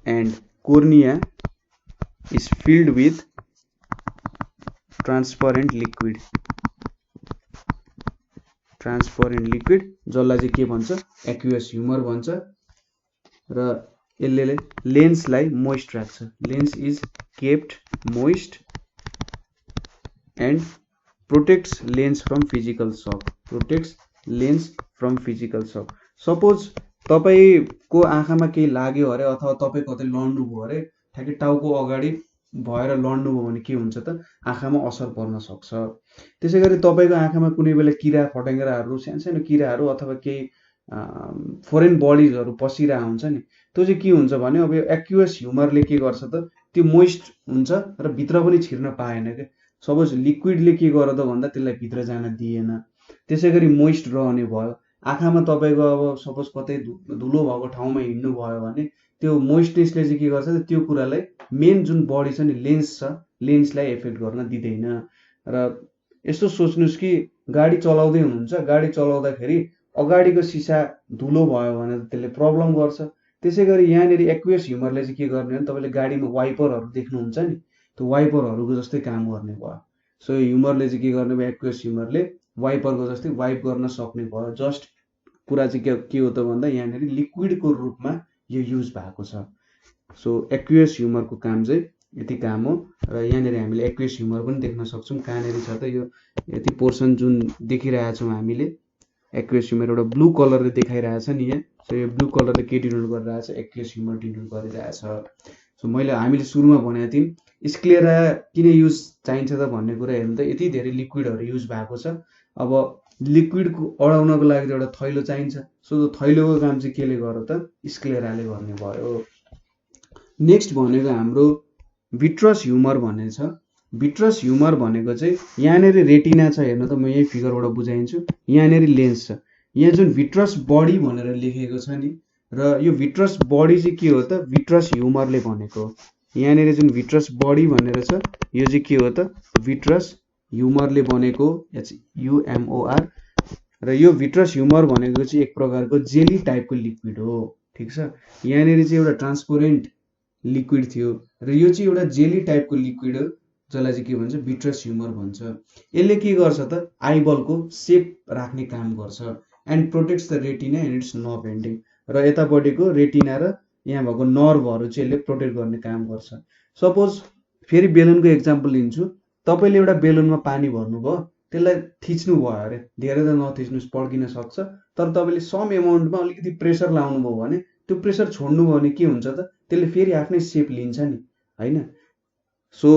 and cornea is filled with transparent liquid. Transparent liquid जसलाई चाहिँ के भन्छ एक्युएस ह्युमर भन्छ। र यसले लेन्सलाई मोइस्ट राख्छ। Lens is kept moist and protects lens from physical सक। प्रोटेक्ट्स लेन्स फ्रम फिजिकल सक। सपोज तपाईँको आँखामा केही लाग्यो अरे अथवा तपाईँ कतै लड्नु भयो अरे, ठ्याक्कै टाउको अगाडि भएर लड्नु भयो भने के हुन्छ त आँखामा असर पर्न सक्छ। त्यसै गरी तपाईँको आँखामा कुनै बेला किरा फटेङ्ग्राहरू, सानो किराहरू अथवा केही फोरेन बडिजहरू पसिरहेको हुन्छ नि, त्यो चाहिँ के हुन्छ भने अब यो एक्युएस ह्युमरले के गर्छ त त्यो मोइस्ट हुन्छ र भित्र पनि छिर्न पाएन क्या। सपोज लिक्विडले के गर्यो त भन्दा त्यसलाई भित्र जान दिएन, त्यसै गरी मोइस्ट रहने भयो। आँखामा तपाईँको अब सपोज कतै धुलो भएको ठाउँमा हिँड्नु भयो भने त्यो मोइस्टनेसले चाहिँ के गर्छ त त्यो कुरालाई मेन जुन बडी छ नि लेन्स छ, लेन्सलाई एफेक्ट गर्न दिँदैन। र यस्तो सोच्नुहोस् कि गाडी चलाउँदै हुनुहुन्छ, गाडी चलाउँदाखेरि अगाडिको सिसा धुलो भयो भने त्यसले प्रब्लम गर्छ। त्यसै गरी यहाँनिर एक्युएस ह्युमरले चाहिँ के गर्ने भने तपाईँले गाडीमा वाइपरहरू देख्नुहुन्छ नि, त्यो वाइपरहरूको जस्तै काम गर्ने भयो। सो ह्युमरले चाहिँ के गर्ने भयो एक्युएस ह्युमरले वाइपरको जस्तै वाइप गर्न सक्ने भयो। जस्ट कुरा चाहिँ के हो त भन्दा यहाँनिर लिक्विडको रूपमा यो युज भएको छ। सो एक्युएस ह्युमरको काम चाहिँ यति काम हो। र यहाँनिर हामीले एक्युएस ह्युमर पनि देख्न सक्छौँ। कहाँनिर छ त यो यति पोर्सन जुन देखिरहेछौँ हामीले एक्युएस ह्युमर एउटा ब्लू कलरले देखाइरहेछ नि यहाँ। सो यो ब्लू कलरले के डिनोट गरिरहेछ एक्युएस ह्युमर डिनोट गरिरहेछ। सो हामीले सुरुमा भनेको थियौँ स्क्लेरा किन युज चाहिन्छ त भन्ने कुरा हेर्नु त यति धेरै लिक्विडहरू युज भएको छ। अब लिक्विडको अडाउनको लागि एउटा थैलो चाहिन्छ। सो त्यो थैलोको काम चाहिँ केले गर्यो त स्क्लेराले गर्ने भयो। नेक्स्ट भनेको हाम्रो विट्रस ह्युमर भन्ने छ। विट्रस ह्युमर भनेको चाहिँ यहाँनिर रेटिना छ हेर्नु त, म यही फिगरबाट बुझाइन्छु। यहाँनिर लेन्स छ, यहाँ जुन विट्रस बडी भनेर लेखेको छ नि, र यो विट्रस बडी चाहिँ के हो त विट्रस ह्युमरले भनेको। यहाँनिर जुन भिट्रस बडी भनेर छ यो चाहिँ के हो त भिट्रस ह्युमरले बनेको HUMOR र यो भिट्रस ह्युमर भनेको चाहिँ एक प्रकारको जेली टाइपको लिक्विड हो ठीक छ यहाँनिर चाहिँ एउटा ट्रान्सपेरेन्ट लिक्विड थियो र यो चाहिँ एउटा जेली टाइपको लिक्विड हो जसलाई चाहिँ के भन्छ भिट्रस ह्युमर भन्छ यसले के गर्छ त आइबलको सेप राख्ने काम गर्छ and protects the retina and it's nerve ending र यतापट्टिको रेटिना र यहाँ भएको नर्भहरू चाहिँ यसले प्रोटेक्ट गर्ने काम गर्छ सपोज फेरि बेलुनको एक्जाम्पल लिन्छु तपाईँले एउटा बेलुनमा पानी भर्नुभयो त्यसलाई थिच्नु भयो अरे धेरै त नथिच्नुहोस् पड्किन सक्छ तर तपाईँले सम एमाउन्टमा अलिकति प्रेसर लाउनु भयो भने त्यो प्रेसर छोड्नुभयो भने के हुन्छ त त्यसले फेरि आफ्नै सेप लिन्छ नि हैन सो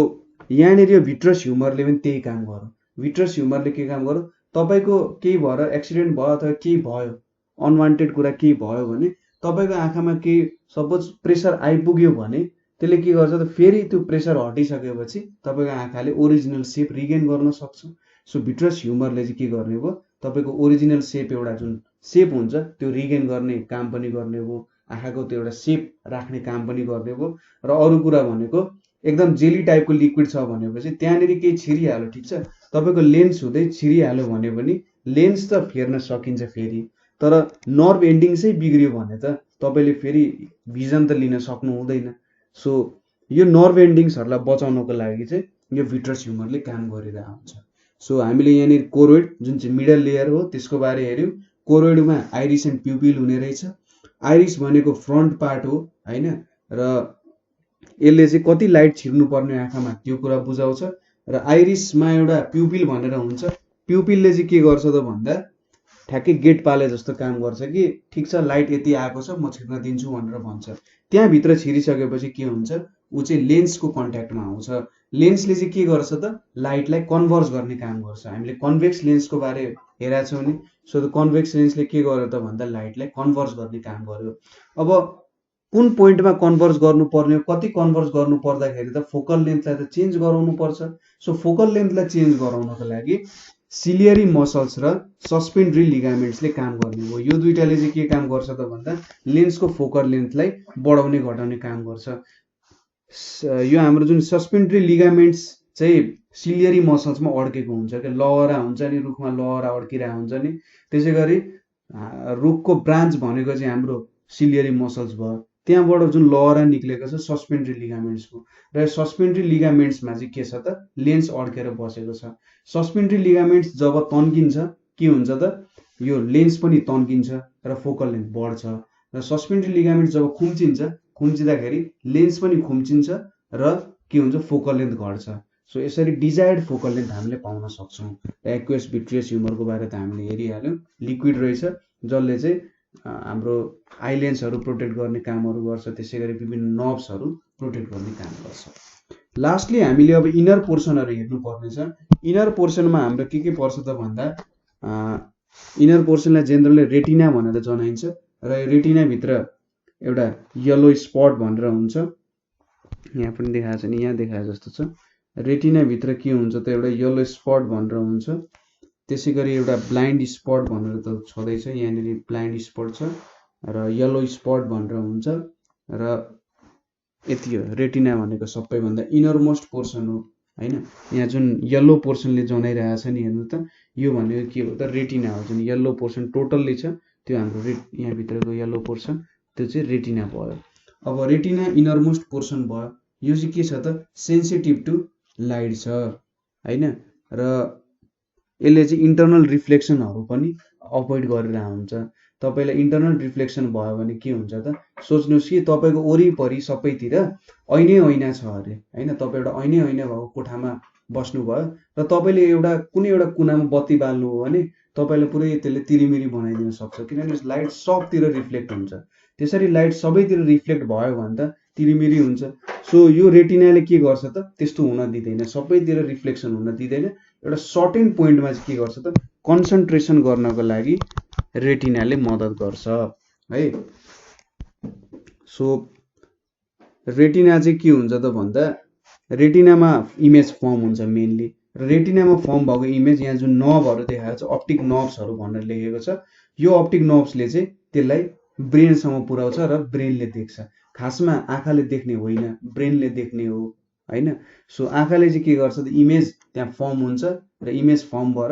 यहाँनिर यो भिट्रस ह्युमरले पनि त्यही काम गर्यो भिट्रस ह्युमरले के काम गर्यो तपाईँको केही भएर एक्सिडेन्ट भयो अथवा केही भयो अनवान्टेड कुरा केही भयो भने तपाईँको आँखामा केही सपोज प्रेसर आइपुग्यो भने त्यसले के गर्छ त फेरि त्यो प्रेसर हटिसकेपछि तपाईँको आँखाले ओरिजिनल सेप रिगेन गर्न सक्छ सो भिट्रस ह्युमरले चाहिँ के गर्ने भयो तपाईँको ओरिजिनल सेप एउटा जुन सेप हुन्छ त्यो रिगेन गर्ने काम पनि गर्ने भयो आँखाको त्यो एउटा सेप राख्ने काम पनि गर्ने भयो र अरू कुरा भनेको एकदम जेली टाइपको लिक्विड छ भनेपछि त्यहाँनिर केही छिरिहाल्यो ठिक छ तपाईँको लेन्स हुँदै छिरिहाल्यो भने पनि लेन्स त फेर्न सकिन्छ फेरि तर नर्भ एन्डिङ चाहिँ बिग्रियो भने त तपाईँले फेरि भिजन त लिन सक्नु हुँदैन सो यो नर्भ एन्डिङ्सहरूलाई बचाउनको लागि चाहिँ यो भिट्रस ह्युमरले काम गरिरहेको हुन्छ सो हामीले यहाँनिर कोरोइड जुन चाहिँ मिडल लेयर हो त्यसको बारे हेऱ्यौँ कोरोइडमा आइरिस एन्ड प्युपिल हुने रहेछ आइरिस भनेको फ्रन्ट पार्ट हो हैन र यसले चाहिँ कति लाइट छिर्नुपर्ने आँखामा त्यो कुरा बुझाउँछ र आइरिसमा एउटा प्युपिल भनेर हुन्छ प्युपिलले चाहिँ के गर्छ त भन्दा ठ्याक्कै गेट पाले जस्तो काम गर्छ कि ठिक छ लाइट यति आएको छ म छिर्न दिन्छु भनेर भन्छ त्यहाँभित्र छिरिसकेपछि के हुन्छ ऊ चाहिँ लेन्सको कन्ट्याक्टमा आउँछ लेन्सले चाहिँ के गर्छ त लाइटलाई कन्भर्ज गर्ने काम गर्छ हामीले कन्भेक्स लेन्सको बारे हेरेका छौँ नि सो द कन्भेक्स लेन्सले के गर्यो त भन्दा लाइटलाई कन्भर्ज गर्ने काम गर्यो अब कुन पोइन्टमा कन्भर्ज गर्नुपर्ने हो कति कन्भर्ज गर्नु पर्दाखेरि त फोकल लेन्थलाई त चेन्ज गराउनु पर्छ सो फोकल लेन्थलाई चेन्ज गराउनको लागि सिलियरी मसल्स र सस्पेन्ड्री लिगामेन्ट्सले काम गर्ने हो यो दुईटाले चाहिँ के काम गर्छ त भन्दा लेन्सको फोकल लेन्थलाई बढाउने घटाउने काम गर्छ यो हाम्रो जुन सस्पेन्ड्री लिगामेन्ट्स चाहिँ सिलियरी मसल्समा अड्केको हुन्छ कि लहरा हुन्छ नि रुखमा लहरा अड्किरहेको हुन्छ नि त्यसै गरी रुखको ब्रान्च भनेको चाहिँ हाम्रो सिलियरी मसल्स भयो त्यहाँबाट जुन लहरा निक्लेको छ सस्पेन्ड्री लिगामेन्ट्सको र सस्पेन्ड्री लिगामेन्ट्समा चाहिँ के छ त लेन्स अड्केर बसेको छ सस्पेन्ड्री लिगामेन्ट्स जब तन्किन्छ के हुन्छ त यो लेन्स पनि तन्किन्छ र फोकल लेन्थ बढ्छ र सस्पेन्ड्री लिगामेन्ट्स जब खुम्चिँदाखेरि लेन्स पनि खुम्चिन्छ र के हुन्छ फोकल लेन्थ घट्छ सो यसरी डिजायर्ड फोकल लेन्थ हामीले पाउन सक्छौँ र एक्वेस भिट्रियस ह्युमरको बारे त हामीले हेरिहाल्यौँ लिक्विड रहेछ जसले चाहिँ हाम्रो आइलेन्सहरू प्रोटेक्ट गर्ने कामहरू गर्छ त्यसै गरी विभिन्न नर्भ्सहरू प्रोटेक्ट गर्ने काम गर्छ लास्टली हामीले अब इनर पोर्सनहरू हेर्नु पर्नेछ इनर पोर्सनमा हाम्रो के पर्छ त भन्दा इनर पोर्सनलाई जेनरली रेटिना भनेर जनाइन्छ र रेटिनाभित्र एउटा येलो स्पट भनेर हुन्छ यहाँ पनि देखाएको छ नि यहाँ देखाएको जस्तो छ रेटिनाभित्र के हुन्छ त एउटा येलो स्पट भनेर हुन्छ त्यसै गरी एउटा ब्लाइन्ड स्पट भनेर त छँदैछ यहाँनिर ब्लाइन्ड स्पट छ र येलो स्पट भनेर हुन्छ र यति हो रेटिना भनेको सबैभन्दा इनर मोस्ट पोर्सन हो हैन यहाँ जुन येलो पोर्सनले जनाइरहेको छ नि हेर्नु त यो भनेको के हो त रेटिना हो जुन येलो पोर्सन टोटल्ली छ त्यो हाम्रो यहाँभित्रको येलो पोर्सन त्यो चाहिँ रेटिना भयो अब रेटिना इनर मोस्ट पोर्सन भयो यो चाहिँ के छ त सेन्सिटिभ टु लाइट छ हैन र यसले चाहिँ इन्टर्नल रिफ्लेक्सनहरू पनि अभोइड गरेर हुन्छ तपाईलाई इन्टर्नल रिफ्लेक्सन भयो भने के हुन्छ त सोच्नुहोस् कि तपाईँको वरिपरि सबैतिर ऐना छ अरे हैन तपाईँ एउटा ऐना भएको कोठामा बस्नुभयो र तपाईँले एउटा कुनै एउटा कुनामा बत्ती बाल्नु हो भने तपाईँलाई पुरै त्यसले तिरिमिरी बनाइदिन सक्छ किनभने लाइट सबतिर रिफ्लेक्ट हुन्छ त्यसरी लाइट सबैतिर रिफ्लेक्ट भयो भने त तिरिमिरी हुन्छ सो यो रेटिनाले के गर्छ त त्यस्तो हुन दिँदैन सबैतिर रिफ्लेक्सन हुन दिँदैन एउटा सर्टेन पोइन्टमा चाहिँ के गर्छ त कन्सन्ट्रेसन गर्नको लागि रेटिनाले मद्दत गर्छ है सो रेटिना चाहिँ के हुन्छ त भन्दा रेटिनामा इमेज फर्म हुन्छ मेनली र रेटिनामा फर्म भएको इमेज यहाँ जुन नर्भहरू देखाएको छ अप्टिक नर्भ्सहरू भनेर लेखेको छ यो अप्टिक नर्भ्सले चाहिँ त्यसलाई ब्रेनसम्म पुर्याउँछ र ब्रेनले देख्छ खासमा आँखाले देख्ने होइन, ब्रेनले देख्ने हो हैन। सो आँखाले चाहिँ के गर्छ त इमेज त्यहाँ फर्म हुन्छ र इमेज फर्म भएर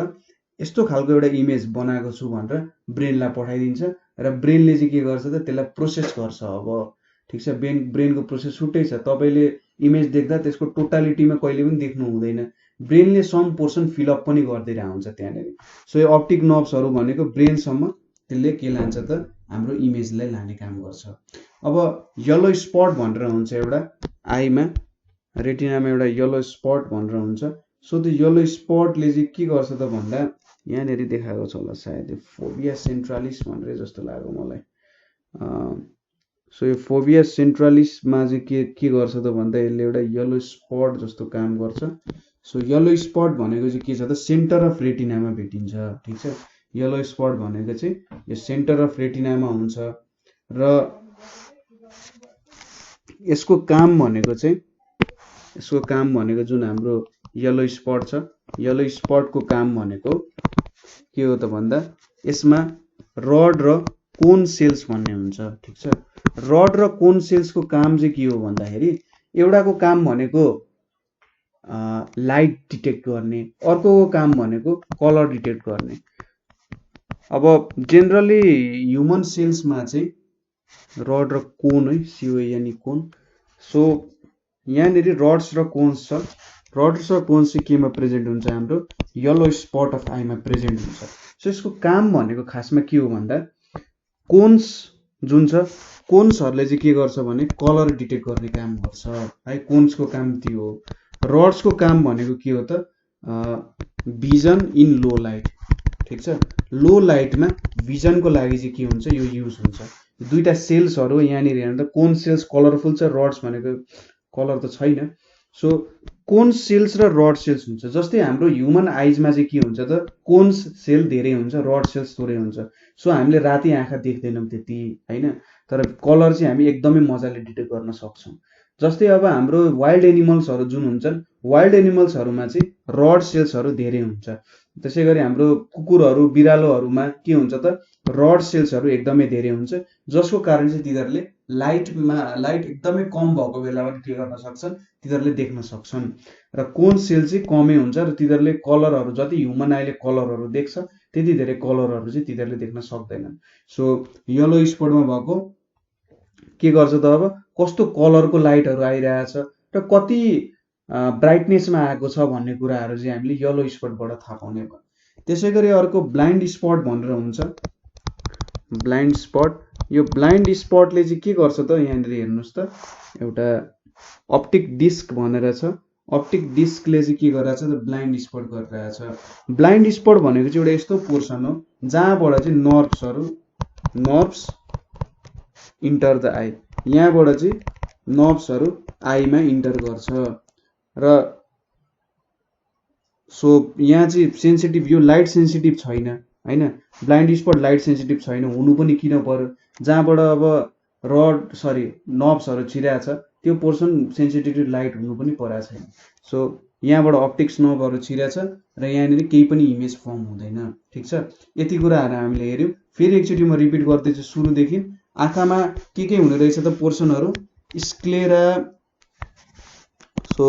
यस्तो खालको एउटा इमेज बनाएको छु भनेर ब्रेनलाई पठाइदिन्छ र ब्रेनले चाहिँ के गर्छ त त्यसलाई प्रोसेस गर्छ। अब ठिक छ, ब्रेनको प्रोसेस छुट्टै छ। तपाईँले इमेज देख्दा त्यसको टोटालिटीमा कहिले पनि देख्नु हुँदैन, ब्रेनले सम पोर्सन फिलअप पनि गरिदिएर हुन्छ त्यहाँनिर। सो यो अप्टिक नर्भ्सहरू भनेको ब्रेनसम्म त्यसले के लान्छ त हाम्रो इमेजलाई लाने काम गर्छ। अब येलो स्पट भनेर हुन्छ एउटा आईमा, रेटिनामा एउटा येलो स्पट भनेर हुन्छ। सो त्यो येलो स्पटले चाहिँ के गर्छ त भन्दा यहाँनिर देखाएको छ होला सायद फोबिया सेन्ट्रालिस भनेर जस्तो लाग्यो मलाई। सो यो फोबिया सेन्ट्रालिसमा चाहिँ के गर्छ त भन्दा यसले एउटा येलो स्पट जस्तो काम गर्छ। सो येलो स्पट भनेको चाहिँ के छ त सेन्टर अफ रेटिनामा भेटिन्छ। ठिक छ, येलो स्पट भनेको चाहिँ यो सेन्टर अफ रेटिनामा हुन्छ र यसको काम भनेको जुन हाम्रो येलो स्पट छ, येलो स्पटको काम भनेको के हो त भन्दा यसमा रड र कोन सेल्स भन्ने हुन्छ। ठिक छ, रड र कोन सेल्सको काम चाहिँ के हो भन्दाखेरि एउटाको काम भनेको लाइट डिटेक्ट गर्ने, अर्कोको काम भनेको कलर डिटेक्ट गर्ने। अब जेनरली ह्युमन सेल्समा चाहिँ रड र कोन है, सिओएन कोन। सो यहाँनिर रड्स र कोन्स छ। रड्स र कोन्स चाहिँ केमा प्रेजेन्ट हुन्छ, हाम्रो yellow spot of Aima present हुन्छ। सो यसको काम भनेको खासमा के हो भन्दा कोन्स जुन छ, कोन्सहरूले चाहिँ के गर्छ भने कलर डिटेक्ट गर्ने काम गर्छ है, कोन्सको काम त्यो हो। रड्सको काम भनेको के हो त भिजन इन लो लाइट। ठिक छ, लो लाइटमा भिजनको लागि चाहिँ के हुन्छ, यो युज हुन्छ। दुईटा सेल्सहरू यहाँनिर हेर्नु त कोन सेल्स कलरफुल छ, रड्स भनेको कलर त छैन। सो कोन सेल्स र रड सेल्स हुन्छ। जस्तै हाम्रो ह्युमन आइजमा चाहिँ के हुन्छ त कोन्स सेल धेरै हुन्छ, रड सेल्स थोरै हुन्छ। सो हामीले राति आँखा देख्दैनौँ त्यति होइन, तर कलर चाहिँ हामी एकदमै मजाले डिटेक्ट गर्न सक्छौँ। जस्तै अब हाम्रो वाइल्ड एनिमल्सहरू जुन हुन्छन्, वाइल्ड एनिमल्सहरूमा चाहिँ रड सेल्सहरू धेरै हुन्छ। त्यसै गरी हाम्रो कुकुरहरू बिरालोहरूमा के हुन्छ त रड सेल्सहरू एकदमै धेरै हुन्छ, जसको कारण चाहिँ तिनीहरूले लाइट एकदमै कम भएको बेलामा के गर्न सक्छन्, तिनीहरूले देख्न सक्छन्। र कोन सेल चाहिँ कमै हुन्छ र तिनीहरूले कलरहरू जति ह्युमन आईले कलरहरू देख्छ त्यति धेरै कलरहरू चाहिँ तिनीहरूले देख्न सक्दैनन्। सो येलो स्पटमा भएको के गर्छ त अब कस्तो कलरको लाइटहरू आइरहेछ र कति ब्राइटनेसमा आएको छ भन्ने कुराहरू चाहिँ हामीले येलो स्पटबाट थाहा पाउने भयो। त्यसै गरी अर्को ब्लाइन्ड स्पट भनेर हुन्छ। ब्लाइन्ड स्पट, यो ब्लाइन्ड स्पटले चाहिँ के गर्छ त यहाँनिर हेर्नुहोस् त एउटा अप्टिक डिस्क भनेर छ। अप्टिक डिस्कले चाहिँ के गरिरहेछ त ब्लाइन्ड स्पट गरिरहेछ। ब्लाइन्ड स्पट भनेको चाहिँ एउटा यस्तो पोर्सन हो जहाँबाट चाहिँ नर्भ्स इन्टर द आई, यहाँबाट चाहिँ नर्भ्सहरू आईमा इन्टर गर्छ र सो यहाँ चाहिँ सेन्सिटिभ, यो लाइट सेन्सिटिभ छैन होइन, ब्लाइन्ड स्पट लाइट सेन्सिटिभ छैन, हुनु पनि किन पर्यो, जहाँबाट अब नर्भ्सहरू छिराछ त्यो पोर्सन सेन्सिटिभ लाइट हुनु पनि परेको छैन। सो यहाँबाट अप्टिक्स नर्भहरू छिराछ र यहाँनिर केही पनि इमेज फर्म हुँदैन। ठिक छ, यति कुराहरू हामीले हेऱ्यौँ। फेरि एकचोटि म रिपिट गर्दैछु सुरुदेखि। आँखामा के हुने रहेछ त पोर्सनहरू स्क्लेरा, सो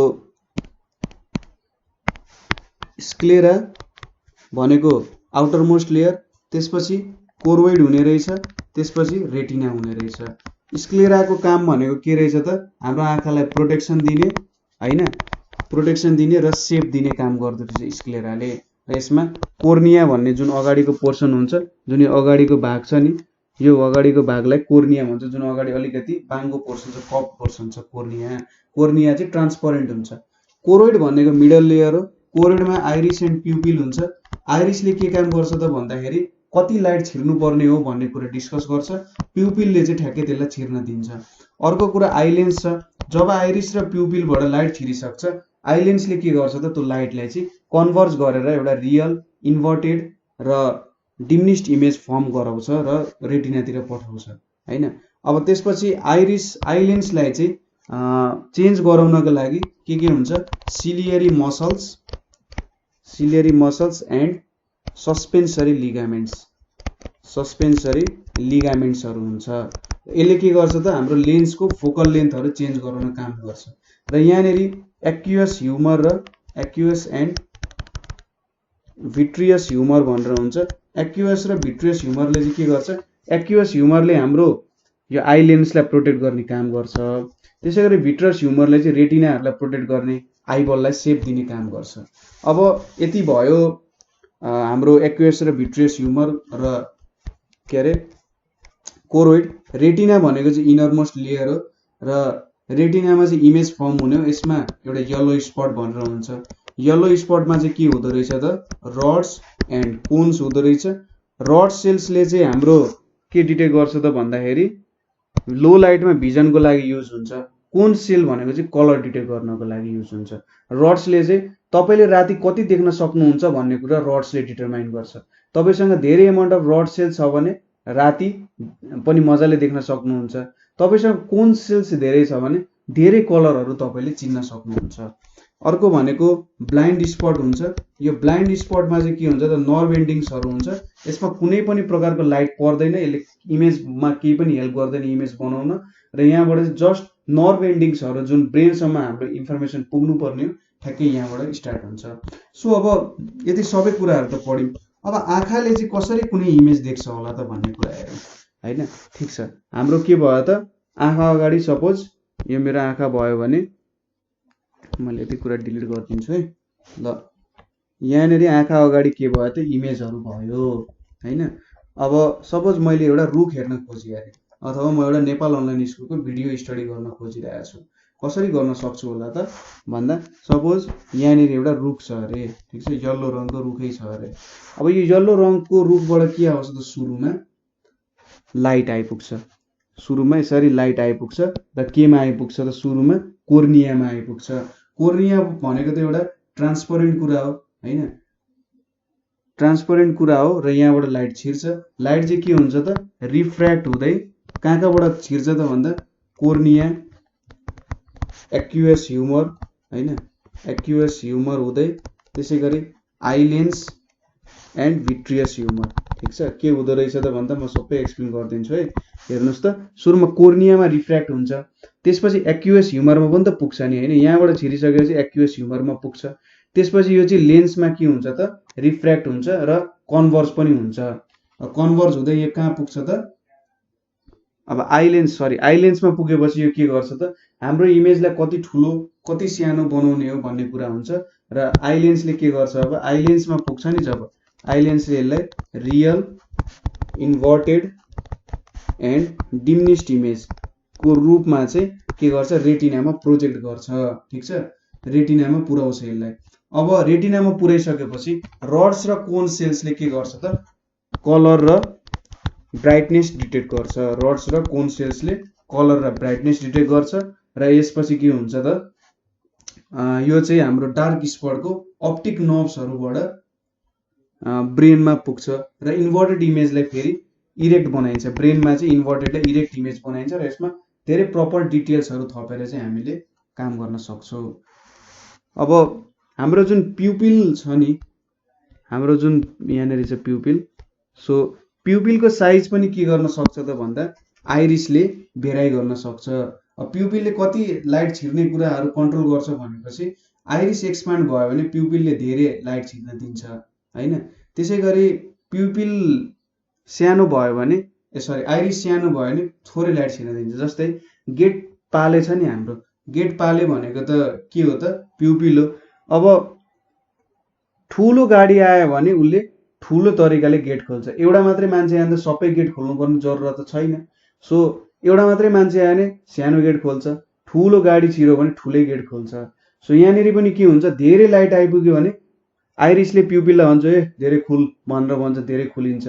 स्क्लेरा भनेको आउटर मोस्ट लेयर, त्यसपछि कोरोइड हुने रहेछ, त्यसपछि रेटिना हुने रहेछ। स्क्लेराको काम भनेको के रहेछ त हाम्रो आँखालाई प्रोटेक्सन दिने होइन, प्रोटेक्सन दिने र सेप दिने काम गर्दो रहेछ स्क्लेराले। र यसमा कोर्निया भन्ने जुन अगाडिको पोर्सन हुन्छ, जुन यो अगाडिको भाग छ नि, यो अगाडिको भागलाई कोर्निया भन्छ। जुन अगाडि अलिकति बाङ्गो पोर्सन छ, कप पोर्सन छ कोर्निया। कोर्निया चाहिँ ट्रान्सपरेन्ट हुन्छ। कोरोइड भनेको मिडल लेयर हो। कोरोइडमा आइरिस एन्ड प्युपिल हुन्छ। आइरिसले के काम गर्छ त भन्दाखेरि कति लाइट छिर्नु पर्ने हो भन्ने कुरा डिस्कस गर्छ, प्युपिलले चाहिँ ठ्याक्कै त्यसलाई छिर्न दिन्छ। अर्को कुरा आइलेन्स छ। जब आइरिस र प्युपिलबाट लाइट छिरिसक्छ, आइलेन्सले के गर्छ त त्यो लाइटलाई चाहिँ कन्भर्ज गरेर एउटा रियल, इन्भर्टेड र डिमिनिस्ड इमेज फर्म गराउँछ र रेटिनातिर पठाउँछ होइन। अब त्यसपछि आइलेन्सलाई चाहिँ चेन्ज गराउनको लागि के हुन्छ, सिलियरी मसल्स एन्ड सस्पेन्सरी लिगामेन्ट्सहरू हुन्छ। यसले के गर्छ त हाम्रो लेन्सको फोकल लेन्थहरू चेन्ज गराउन काम गर्छ। र यहाँनिर एक्युएस ह्युमर र एक्युएस एन्ड भिट्रियस ह्युमर भनेर हुन्छ। एक्युएस र भिट्रियस ह्युमरले चाहिँ के गर्छ, एक्युएस ह्युमरले हाम्रो यो आई लेन्सलाई प्रोटेक्ट गर्ने काम गर्छ। त्यसै गरी भिट्रियस ह्युमरले चाहिँ रेटिनाहरूलाई प्रोटेक्ट गर्ने, आइबललाई सेप दिने काम गर्छ। अब यति भयो हाम्रो एक्युएस र भिट्रियस ह्युमर र के अरे कोरोइड। रेटिना भनेको चाहिँ इनरमोस्ट लेयर हो र रेटिनामा चाहिँ इमेज फर्म हुने हो। यसमा एउटा येलो स्पट भनेर हुन्छ। येलो स्पटमा चाहिँ के हुँदो रहेछ त, रड्स एन्ड कोन्स हुँदो रहेछ। रड सेल्सले चाहिँ हाम्रो के डिटेक्ट गर्छ त भन्दाखेरि लो लाइटमा भिजनको लागि युज हुन्छ। कोन सेल भनेको चाहिँ कलर डिटेक्ट गर्नको लागि युज हुन्छ। रड्सले चाहिँ तपाईँले राति कति देख्न सक्नुहुन्छ भन्ने कुरा रड्सले डिटरमाइन गर्छ। तपाईँसँग धेरै एमाउन्ट अफ रड सेल छ भने राति पनि मजाले देख्न सक्नुहुन्छ। तपाईँसँग कोन सेल्स धेरै छ भने धेरै कलरहरू तपाईँले चिन्न सक्नुहुन्छ। अर्को भनेको ब्लाइन्ड स्पट हुन्छ। यो ब्लाइन्ड स्पटमा चाहिँ के हुन्छ त, नर्भ एन्डिङ्सहरू हुन्छ। यसमा कुनै पनि प्रकारको लाइट पर्दैन, यसले इमेजमा केही पनि हेल्प गर्दैन इमेज बनाउन। र यहाँबाट जस्ट नर्भ एन्डिङ्सहरू जुन ब्रेनसम्म हाम्रो इन्फर्मेसन पुग्नुपर्ने हो ठ्याक्कै यहाँबाट स्टार्ट हुन्छ। सो अब यति सबै कुराहरू त पढ्यौँ। अब आँखाले चाहिँ कसरी कुनै इमेज देख्छ होला त भन्ने कुरा हेरौँ होइन। ठिक छ, हाम्रो के भयो त, आँखा अगाडि सपोज यो मेरो आँखा भयो भने मैले यति कुरा डिलिट गरिदिन्छु है। ल यहाँनिर आँखा अगाडि के भयो त, इमेजहरू भयो होइन। अब सपोज मैले एउटा रुख हेर्न खोजिरहेँ अथवा म एउटा नेपाल अनलाइन स्कुलको भिडियो स्टडी गर्न खोजिरहेको छु। कसरी गर्न सक्छु होला त भन्दा, सपोज यहाँनिर एउटा रुख छ अरे, ठिक छ, येल्लो रङको रुखै छ अरे। अब यो येल्लो रङको रुखबाट के आउँछ त, सुरुमा लाइट आइपुग्छ। सुरुमा यसरी लाइट आइपुग्छ र केमा आइपुग्छ त, सुरुमा कोर्नियामा आइपुग्छ। कोर्निया भनेको त एउटा ट्रान्सपरेन्ट कुरा हो होइन, ट्रान्सपरेन्ट कुरा हो। र यहाँबाट लाइट छिर्छ। लाइट चाहिँ के हुन्छ त, रिफ्र्याक्ट हुँदै कहाँ कहाँबाट छिर्छ त भन्दा कोर्निया, एक्युएस ह्युमर होइन, एक्युएस ह्युमर हुँदै त्यसै गरी आई लेन्स एन्ड भिट्रियस ह्युमर। ठिक छ, के हुँदो रहेछ त भन्दा म सबै एक्सप्लेन गरिदिन्छु है। हेर्नुहोस् त, सुरुमा कोर्नियामा रिफ्र्याक्ट हुन्छ, त्यसपछि एक्युएस ह्युमरमा पनि त पुग्छ नि होइन। यहाँबाट छिरिसकेपछि एक्युएस ह्युमरमा पुग्छ। त्यसपछि यो चाहिँ लेन्समा के हुन्छ त, रिफ्र्याक्ट हुन्छ र कन्भर्ज पनि हुन्छ। कन्भर्ज हुँदै यो कहाँ पुग्छ त, अब आई लेन्समा पुगेपछि यो के गर्छ त, हाम्रो इमेजलाई कति ठुलो कति सानो बनाउने हो भन्ने कुरा हुन्छ। र आई लेन्सले के गर्छ, अब आई लेन्समा पुग्छ नि जब, आई लेन्सले यसलाई रियल, इन्भर्टेड एन्ड डिमिनिस्ड इमेजको रूपमा चाहिँ के गर्छ, रेटिनामा प्रोजेक्ट गर्छ। ठिक छ, रेटिनामा पुर्याउँछ यसलाई। अब रेटिनामा पुर्याइसकेपछि रड्स र कोन सेल्सले के गर्छ त, कलर र ब्राइटनेस डिटेक्ट गर्छ। रड्स र कोन सेल्सले कलर र ब्राइटनेस डिटेक्ट गर्छ। र यसपछि के हुन्छ त, यो चाहिँ हाम्रो डार्क स्पटको अप्टिक नर्भ्सहरूबाट ब्रेनमा पुग्छ र इन्भर्टेड इमेजलाई फेरि इरेक्ट बनाइन्छ। ब्रेनमा चाहिँ इन्भर्टेड र इरेक्ट इमेज बनाइन्छ र यसमा धेरै प्रपर डिटेल्सहरू थपेर चाहिँ हामीले काम गर्न सक्छौँ। अब हाम्रो जुन प्युपिल छ नि, हाम्रो जुन यहाँनिर छ प्युपिल, सो प्युपिलको साइज पनि के गर्न सक्छ त भन्दा आइरिसले भेराइ गर्न सक्छ। प्युपिलले कति लाइट छिर्ने कुराहरू कन्ट्रोल गर्छ भनेपछि आइरिस एक्सपान्ड भयो भने प्युपिलले धेरै लाइट छिर्न दिन्छ होइन। त्यसै गरी प्युपिल सानो भयो भने आइरिस सानो भयो भने थोरै लाइट छिर्न दिन्छ। जस्तै गेट पाले छ नि हाम्रो, गेट पाले भनेको त के हो त, प्युपिल हो। अब ठुलो गाडी आयो भने उसले ठुलो तरिकाले गेट खोल्छ। एउटा मात्रै मान्छे आयो भने त सबै गेट खोल्नुपर्ने जरुरत त छैन। सो एउटा मात्रै मान्छे आयो भने सानो गेट खोल्छ, ठुलो गाडी छिर्यो भने ठुलै गेट खोल्छ। सो यहाँनिर पनि के हुन्छ, धेरै लाइट आइपुग्यो भने आइरिसले प्युपिललाई भन्छ ए धेरै खुल भनेर भन्छ, धेरै खुलिन्छ।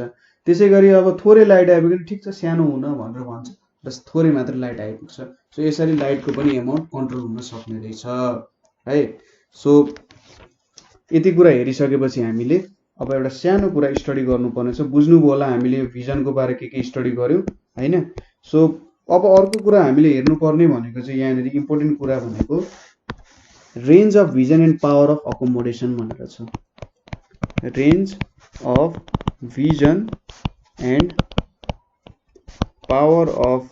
त्यसै गरी अब थोरै लाइट आइपुग्यो भने ठिक छ सानो हुन भनेर भन्छ, बस थोरै मात्रै लाइट आइपुग्छ। सो यसरी लाइटको पनि एमाउन्ट कन्ट्रोल हुन सक्ने रहेछ है। सो यति कुरा हेरिसकेपछि हामीले अब एउटा सानो कुरा स्टडी गर्नुपर्ने छ। बुझ्नुभयो होला हामीले भिजनको बारे के स्टडी गर्यौँ होइन। सो अब अर्को कुरा हामीले हेर्नुपर्ने भनेको चाहिँ यहाँनिर इम्पोर्टेन्ट कुरा भनेको range of vision and power of accommodation भनेर छ। Range of vision and power of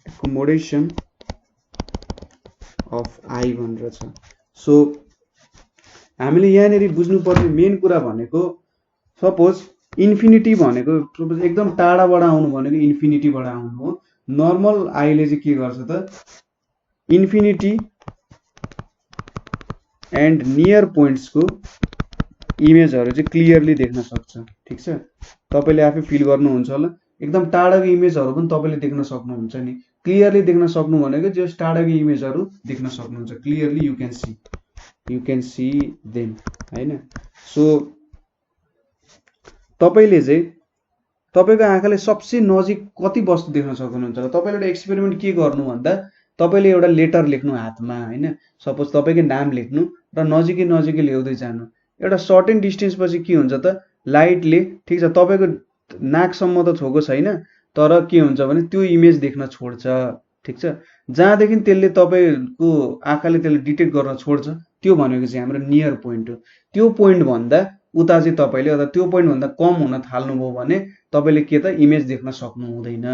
accommodation of eye भनेर छ। सो हामीले यहाँनिर बुझ्नुपर्ने मेन कुरा भनेको सपोज इन्फिनिटी भनेको एकदम टाढाबाट आउनु भनेको इन्फिनिटीबाट आउनु हो। नर्मल आईले चाहिँ के गर्छ त इन्फिनिटी एन्ड नियर पोइन्ट्सको इमेजहरू चाहिँ क्लियरली देख्न सक्छ। ठिक छ, तपाईँले आफै फिल गर्नुहुन्छ होला, एकदम टाढाको इमेजहरू पनि तपाईँले देख्न सक्नुहुन्छ नि। क्लियरली देख्न सक्नु भनेको जस टाढाको इमेजहरू देख्न सक्नुहुन्छ clearly, you can see them हैन। सो तपाईँले चाहिँ तपाईँको आँखाले सबसे नजिक कति वस्तु देख्न सक्नुहुन्छ। तपाईँले एउटा एक्सपेरिमेन्ट के गर्नु भन्दा तपाईँले एउटा लेटर लेख्नु हातमा हैन, सपोज तपाईँकै नाम लेख्नु र नजिकै नजिकै ल्याउँदै जानु। एउटा सर्टेन डिस्टेन्स पछि के हुन्छ त लाइटले, ठिक छ, तपाईँको नाकसम्म त छोएको छैन तर के हुन्छ भने त्यो इमेज देख्न छोड्छ। ठिक छ, जहाँदेखि त्यसले तपाईँको आँखाले त्यसले डिटेक्ट गर्न छोड्छ त्यो भनेको चाहिँ हाम्रो नियर पोइन्ट हो। त्यो पोइन्ट भन्दा उता चाहिँ तपाईँले अथवा त्यो पोइन्ट भन्दा कम हुन थाल्नुभयो भने तपाईँले के त इमेज देख्न सक्नु हुँदैन।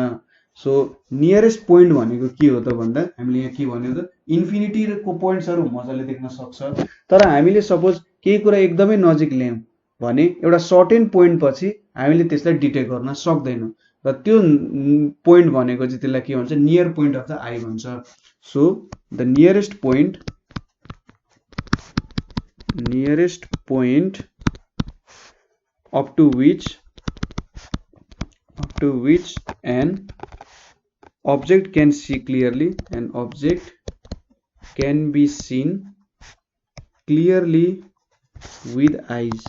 सो नियरेस्ट पोइन्ट भनेको के हो त भन्दा हामीले यहाँ के भन्यो त इन्फिनिटीको पोइन्ट्सहरू मजाले देख्न सक्छ। तर हामीले सपोज केही कुरा एकदमै नजिक ल्यायौँ भने एउटा सर्टेन पोइन्ट पछि हामीले त्यसलाई डिटेक्ट गर्न सक्दैनौँ र त्यो पोइन्ट भनेको चाहिँ त्यसलाई के भन्छ near point of the eye भन्छ। So the nearest point up to which an object can see clearly, an object can be seen clearly with eyes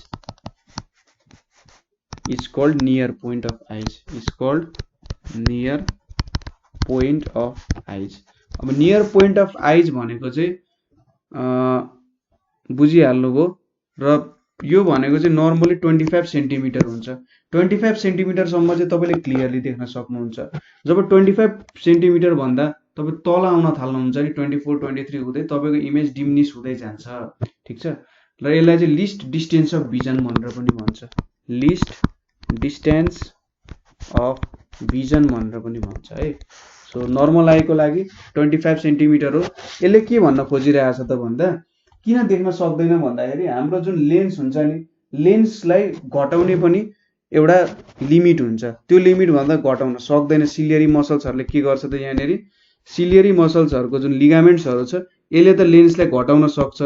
is called near point of eyes, is called near point of eyes। अब near point of eyes भनेको चाहिँ बुझिहाल्नुभयो र यो भनेको चाहिँ normally 25 centimetre हुन्छ। 25 सेन्टिमिटरसम्म चाहिँ तपाईँले क्लियरली देख्न सक्नुहुन्छ। जब 25 सेन्टिमिटर भन्दा तपाईँ तल आउन थाल्नुहुन्छ नि 24, 23 हुँदै तपाईँको इमेज डिमिनिस हुँदै जान्छ। ठिक छ, र यसलाई चाहिँ लिस्ट डिस्टेन्स अफ भिजन भनेर पनि भन्छ, लिस्ट डिस्टेन्स अफ भिजन भनेर पनि भन्छ है। सो नर्मल आईको लागि 25 सेन्टिमिटर हो। यसले के भन्न खोजिरहेछ त भन्दा किन देख्न सक्दैन भन्दाखेरि हाम्रो जुन लेन्स हुन्छ नि लेन्सलाई घटाउने पनि एउटा लिमिट हुन्छ, त्यो लिमिट भन्दा घटाउन सक्दैन। सिलियरी मसल्सहरूले के गर्छ त यहाँनिर सिलियरी मसल्सहरूको जुन लिगामेन्ट्सहरू छ यसले त लेन्सलाई घटाउन सक्छ।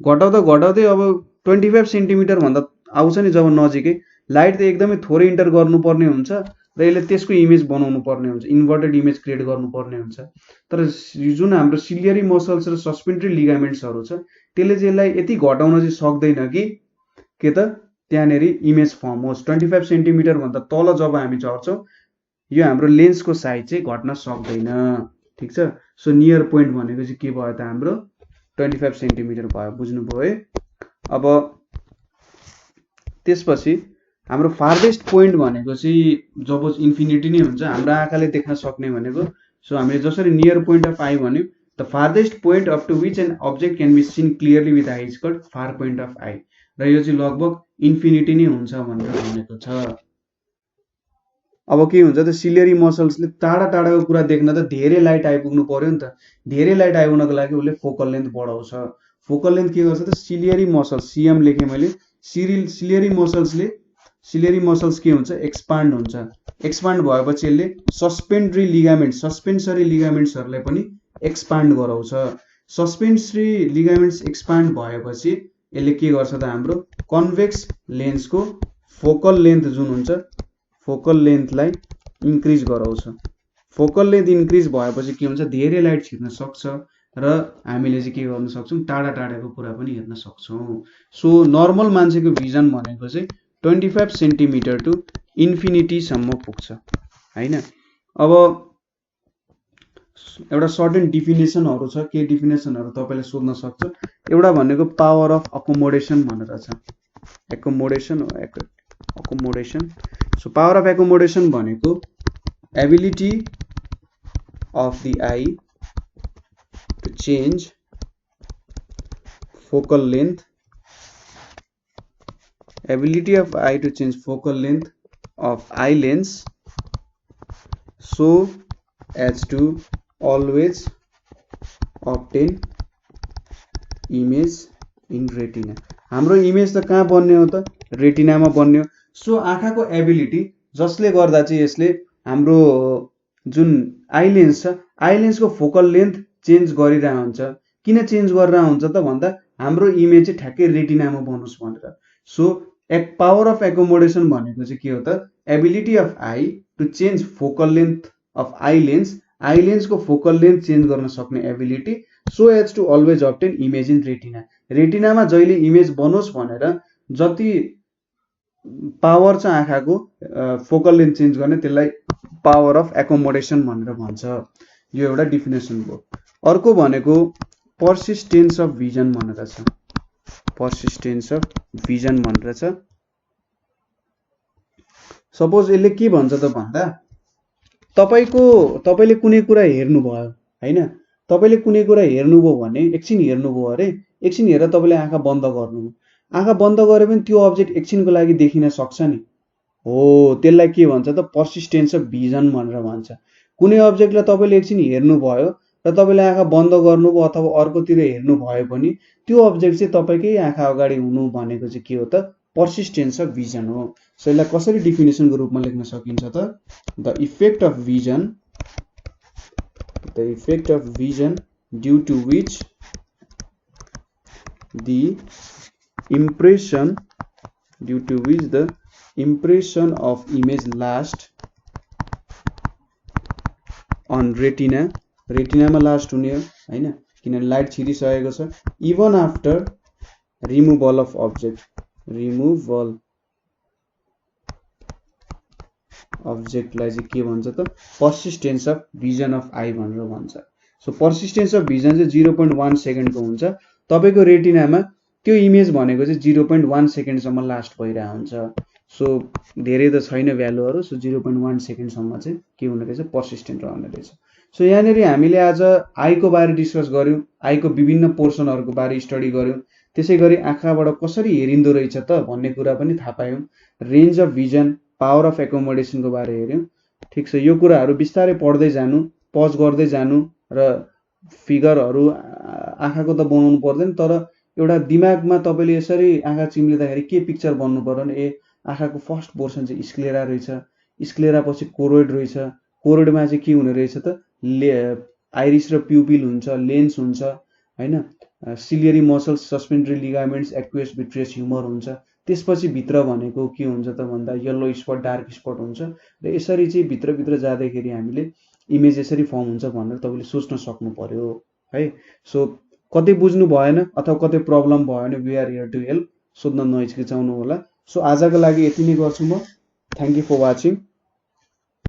घटाउँदा घटाउँदै अब 25 सेन्टिमिटर भन्दा आउँछ नि जब नजिकै लाइट त एकदमै थोरै इन्टर गर्नुपर्ने हुन्छ र यसले त्यसको इमेज बनाउनु पर्ने हुन्छ, इन्भर्टेड इमेज क्रिएट गर्नुपर्ने हुन्छ। तर जुन हाम्रो सिलियरी मसल्स र सस्पेन्डरी लिगामेन्ट्सहरू छ त्यसले चाहिँ यसलाई यति घटाउन चाहिँ सक्दैन कि के त त्यहाँनिर इमेज फर्म होस्। 25 सेन्टिमिटर भन्दा तल जब हामी झर्छौँ यो हाम्रो लेन्सको साइज चाहिँ घट्न सक्दैन। ठिक छ, सो नियर पोइन्ट भनेको चाहिँ के भयो त हाम्रो 25 सेन्टिमिटर भयो, बुझ्नुभयो है। अब त्यसपछि हाम्रो फार्देस्ट पोइन्ट भनेको चाहिँ जब इन्फिनिटी नै हुन्छ हाम्रो आँखाले देख्न सक्ने भनेको। सो हामीले जसरी नियर पोइन्ट अफ आई भन्यौँ the farthest point up to which an object can be seen clearly with eye is called far point of eye, र यो चाहिँ लगभग इन्फिनिटी नै हुन्छ भनेर भनेको छ। अब के हुन्छ त सिलियरी मसल्सले टाढा टाढाको कुरा देख्न त धेरै लाइट आइपुग्नु पर्यो नि त, धेरै लाइट आइपुग्नको लागि उसले फोकल लेन्थ बढाउँछ। फोकल लेन्थ के गर्छ त सिलियरी मसल्स, सिएम लेखेँ मैले, सिलियरी मसल्स के हुन्छ एक्सपान्ड हुन्छ। एक्सपान्ड भएपछि यसले सस्पेन्सरी लिगामेन्ट्सहरूलाई पनि एक्सपान्ड गराउँछ। सस्पेन्सरी लिगामेन्ट्स एक्सपान्ड भएपछि यसले के गर्छ त हाम्रो कन्भेक्स लेन्सको फोकल लेन्थ जुन हुन्छ फोकल लेन्थलाई इन्क्रिज गराउँछ। फोकल लेन्थ इन्क्रिज भएपछि के हुन्छ धेरै लाइट छिर्न सक्छ र हामीले चाहिँ के गर्न सक्छौँ टाढा टाढाको कुरा पनि हेर्न सक्छौँ। सो नर्मल मान्छेको भिजन भनेको चाहिँ 25 सेन्टिमिटर टु इन्फिनिटीसम्म पुग्छ हैन। अब एउटा सर्टेन डिफिनेसनहरू छ, के डिफिनेसनहरू तपाईँले सोध्न सक्छ। एउटा भनेको पावर अफ अकोमोडेसन भनेर छ, accommodation. So power of accommodation भनेको ability of the eye to change focal length, ability of eye to change focal length of eye lens so as to always obtain image in retina. हाम्रो image त कहाँ बन्ने हो त? रेटिनामा बन्ने हो। So आँखाको एबिलिटी जसले गर्दा चाहिँ यसले हाम्रो जुन आई लेन्स छ, आई लेन्सको फोकल लेन्थ चेन्ज गरिरहेको हुन्छ। किन चेन्ज गरिरहेको हुन्छ त भन्दा हाम्रो इमेज चाहिँ ठ्याक्कै रेटिनामा बनोस् भनेर। सो पावर अफ एकोमोडेसन भनेको चाहिँ के हो त? Ability of eye to change focal length of eye lens, eye लेन्सको फोकल लेन्थ चेन्ज गर्न सक्ने ability, so as to always obtain image in retina. रेटिनामा जहिले इमेज बनोस् भनेर जति पावर छ आँखाको फोकल लेन्थ चेन्ज गर्ने, त्यसलाई पावर अफ एकोमोडेसन भनेर भन्छ। यो एउटा डिफिनेसन भयो। अर्को भनेको पर्सिस्टेन्स अफ भिजन भनेर छ। पर्सिस्टेन्स अफ भिजन भनेर छ। सपोज यसले के भन्छ त भन्दा तपाईले कुनै कुरा हेर्नुभयो हैन, तपाईले कुनै कुरा हेर्नुभयो भने एकछिन हेर्नुभयो अरे, एकछिन हेरेर तपाईले आँखा बन्द गर्नुभयो। आँखा बन्द गरे पनि त्यो अब्जेक्ट एकछिनको लागि देखिन सक्छ नि। हो, त्यसलाई के भन्छ त? पर्सिस्टेन्स अफ भिजन भनेर भन्छ। कुनै अब्जेक्टलाई तपाईले एकछिन हेर्नुभयो र तपाईले आँखा बन्द गर्नुभयो अथवा अर्कोतिर हेर्नु भयो पनि त्यो अब्जेक्ट चाहिँ तपाईकै आँखा अगाडि हुनु भनेको चाहिँ के हो त? पर्सिस्टेन्स अफ भिजन हो। सो यसलाई कसरी डिफिनेसनको रूपमा लेख्न सकिन्छ त? The effect of vision due to which the impression of image last on retina, रेटिनामा लास्ट हुने हो हैन, किनभने लाइट छिरिसकेको छ। Even after removal of object, removal अब्जेक्टलाई चाहिँ के भन्छ त? Persistence of vision of eye भनेर भन्छ। सो पर्सिस्टेन्स अफ भिजन चाहिँ 0.1 सेकेन्डको हुन्छ। तपाईको रेटिनामा त्यो इमेज भनेको चाहिँ 0.1 सेकेन्डसम्म लास्ट भइरहेको हुन्छ। सो धेरै त छैन भ्यालुहरू। सो 0.1 सेकेन्डसम्म चाहिँ के हुने रहेछ? पर्सिस्टेन्ट रहने रहेछ। सो यहाँनिर हामीले आज आईको बारे डिस्कस गर्यौं, आईको विभिन्न पोर्सनहरूको बारे स्टडी गर्यौं, त्यसै गरी आँखाबाट कसरी हेरिन्दो रहेछ त भन्ने कुरा पनि थाहा पायौं, range of vision, power of एकोमोडेसनको बारे हेर्यौं। ठिक छ, यो कुराहरू बिस्तारै पढ्दै जानु, पज गर्दै जानु र फिगरहरू आँखाको त बनाउनु पर्दैन, तर एउटा दिमागमा तपाईले यसरी आँखा चिम्लिँदाखेरि के पिक्चर बन्नु पर्यो भने ए आँखाको फर्स्ट पोर्सन चाहिँ स्क्लेरा रहेछ, स्क्लेरा पछि कोरोइड रहेछ, कोरोइडमा चाहिँ के हुने रहेछ त? आइरिस र प्युपिल हुन्छ, लेन्स हुन्छ हैन, सिलियरी मसल्स, सस्पेन्डरी लिगामेन्ट्स, एक्वेस भिट्रियस ह्युमर हुन्छ। त्यसपछि भित्र भनेको के हुन्छ त भन्दा येलो स्पट, डार्क स्पट हुन्छ। र यसरी चाहिँ भित्र जाँदाखेरि हामीले इमेज यसरी फर्म हुन्छ भनेर तपाईले सोच्न सक्नु पर्यो है। सो कतै बुझ्नु भएन अथवा कतै प्रब्लम भयो भने we are here to help, सोध्न नहिचकिचाउनु होला। सो आजको लागि यति नै गर्छु म। Thank you for watching.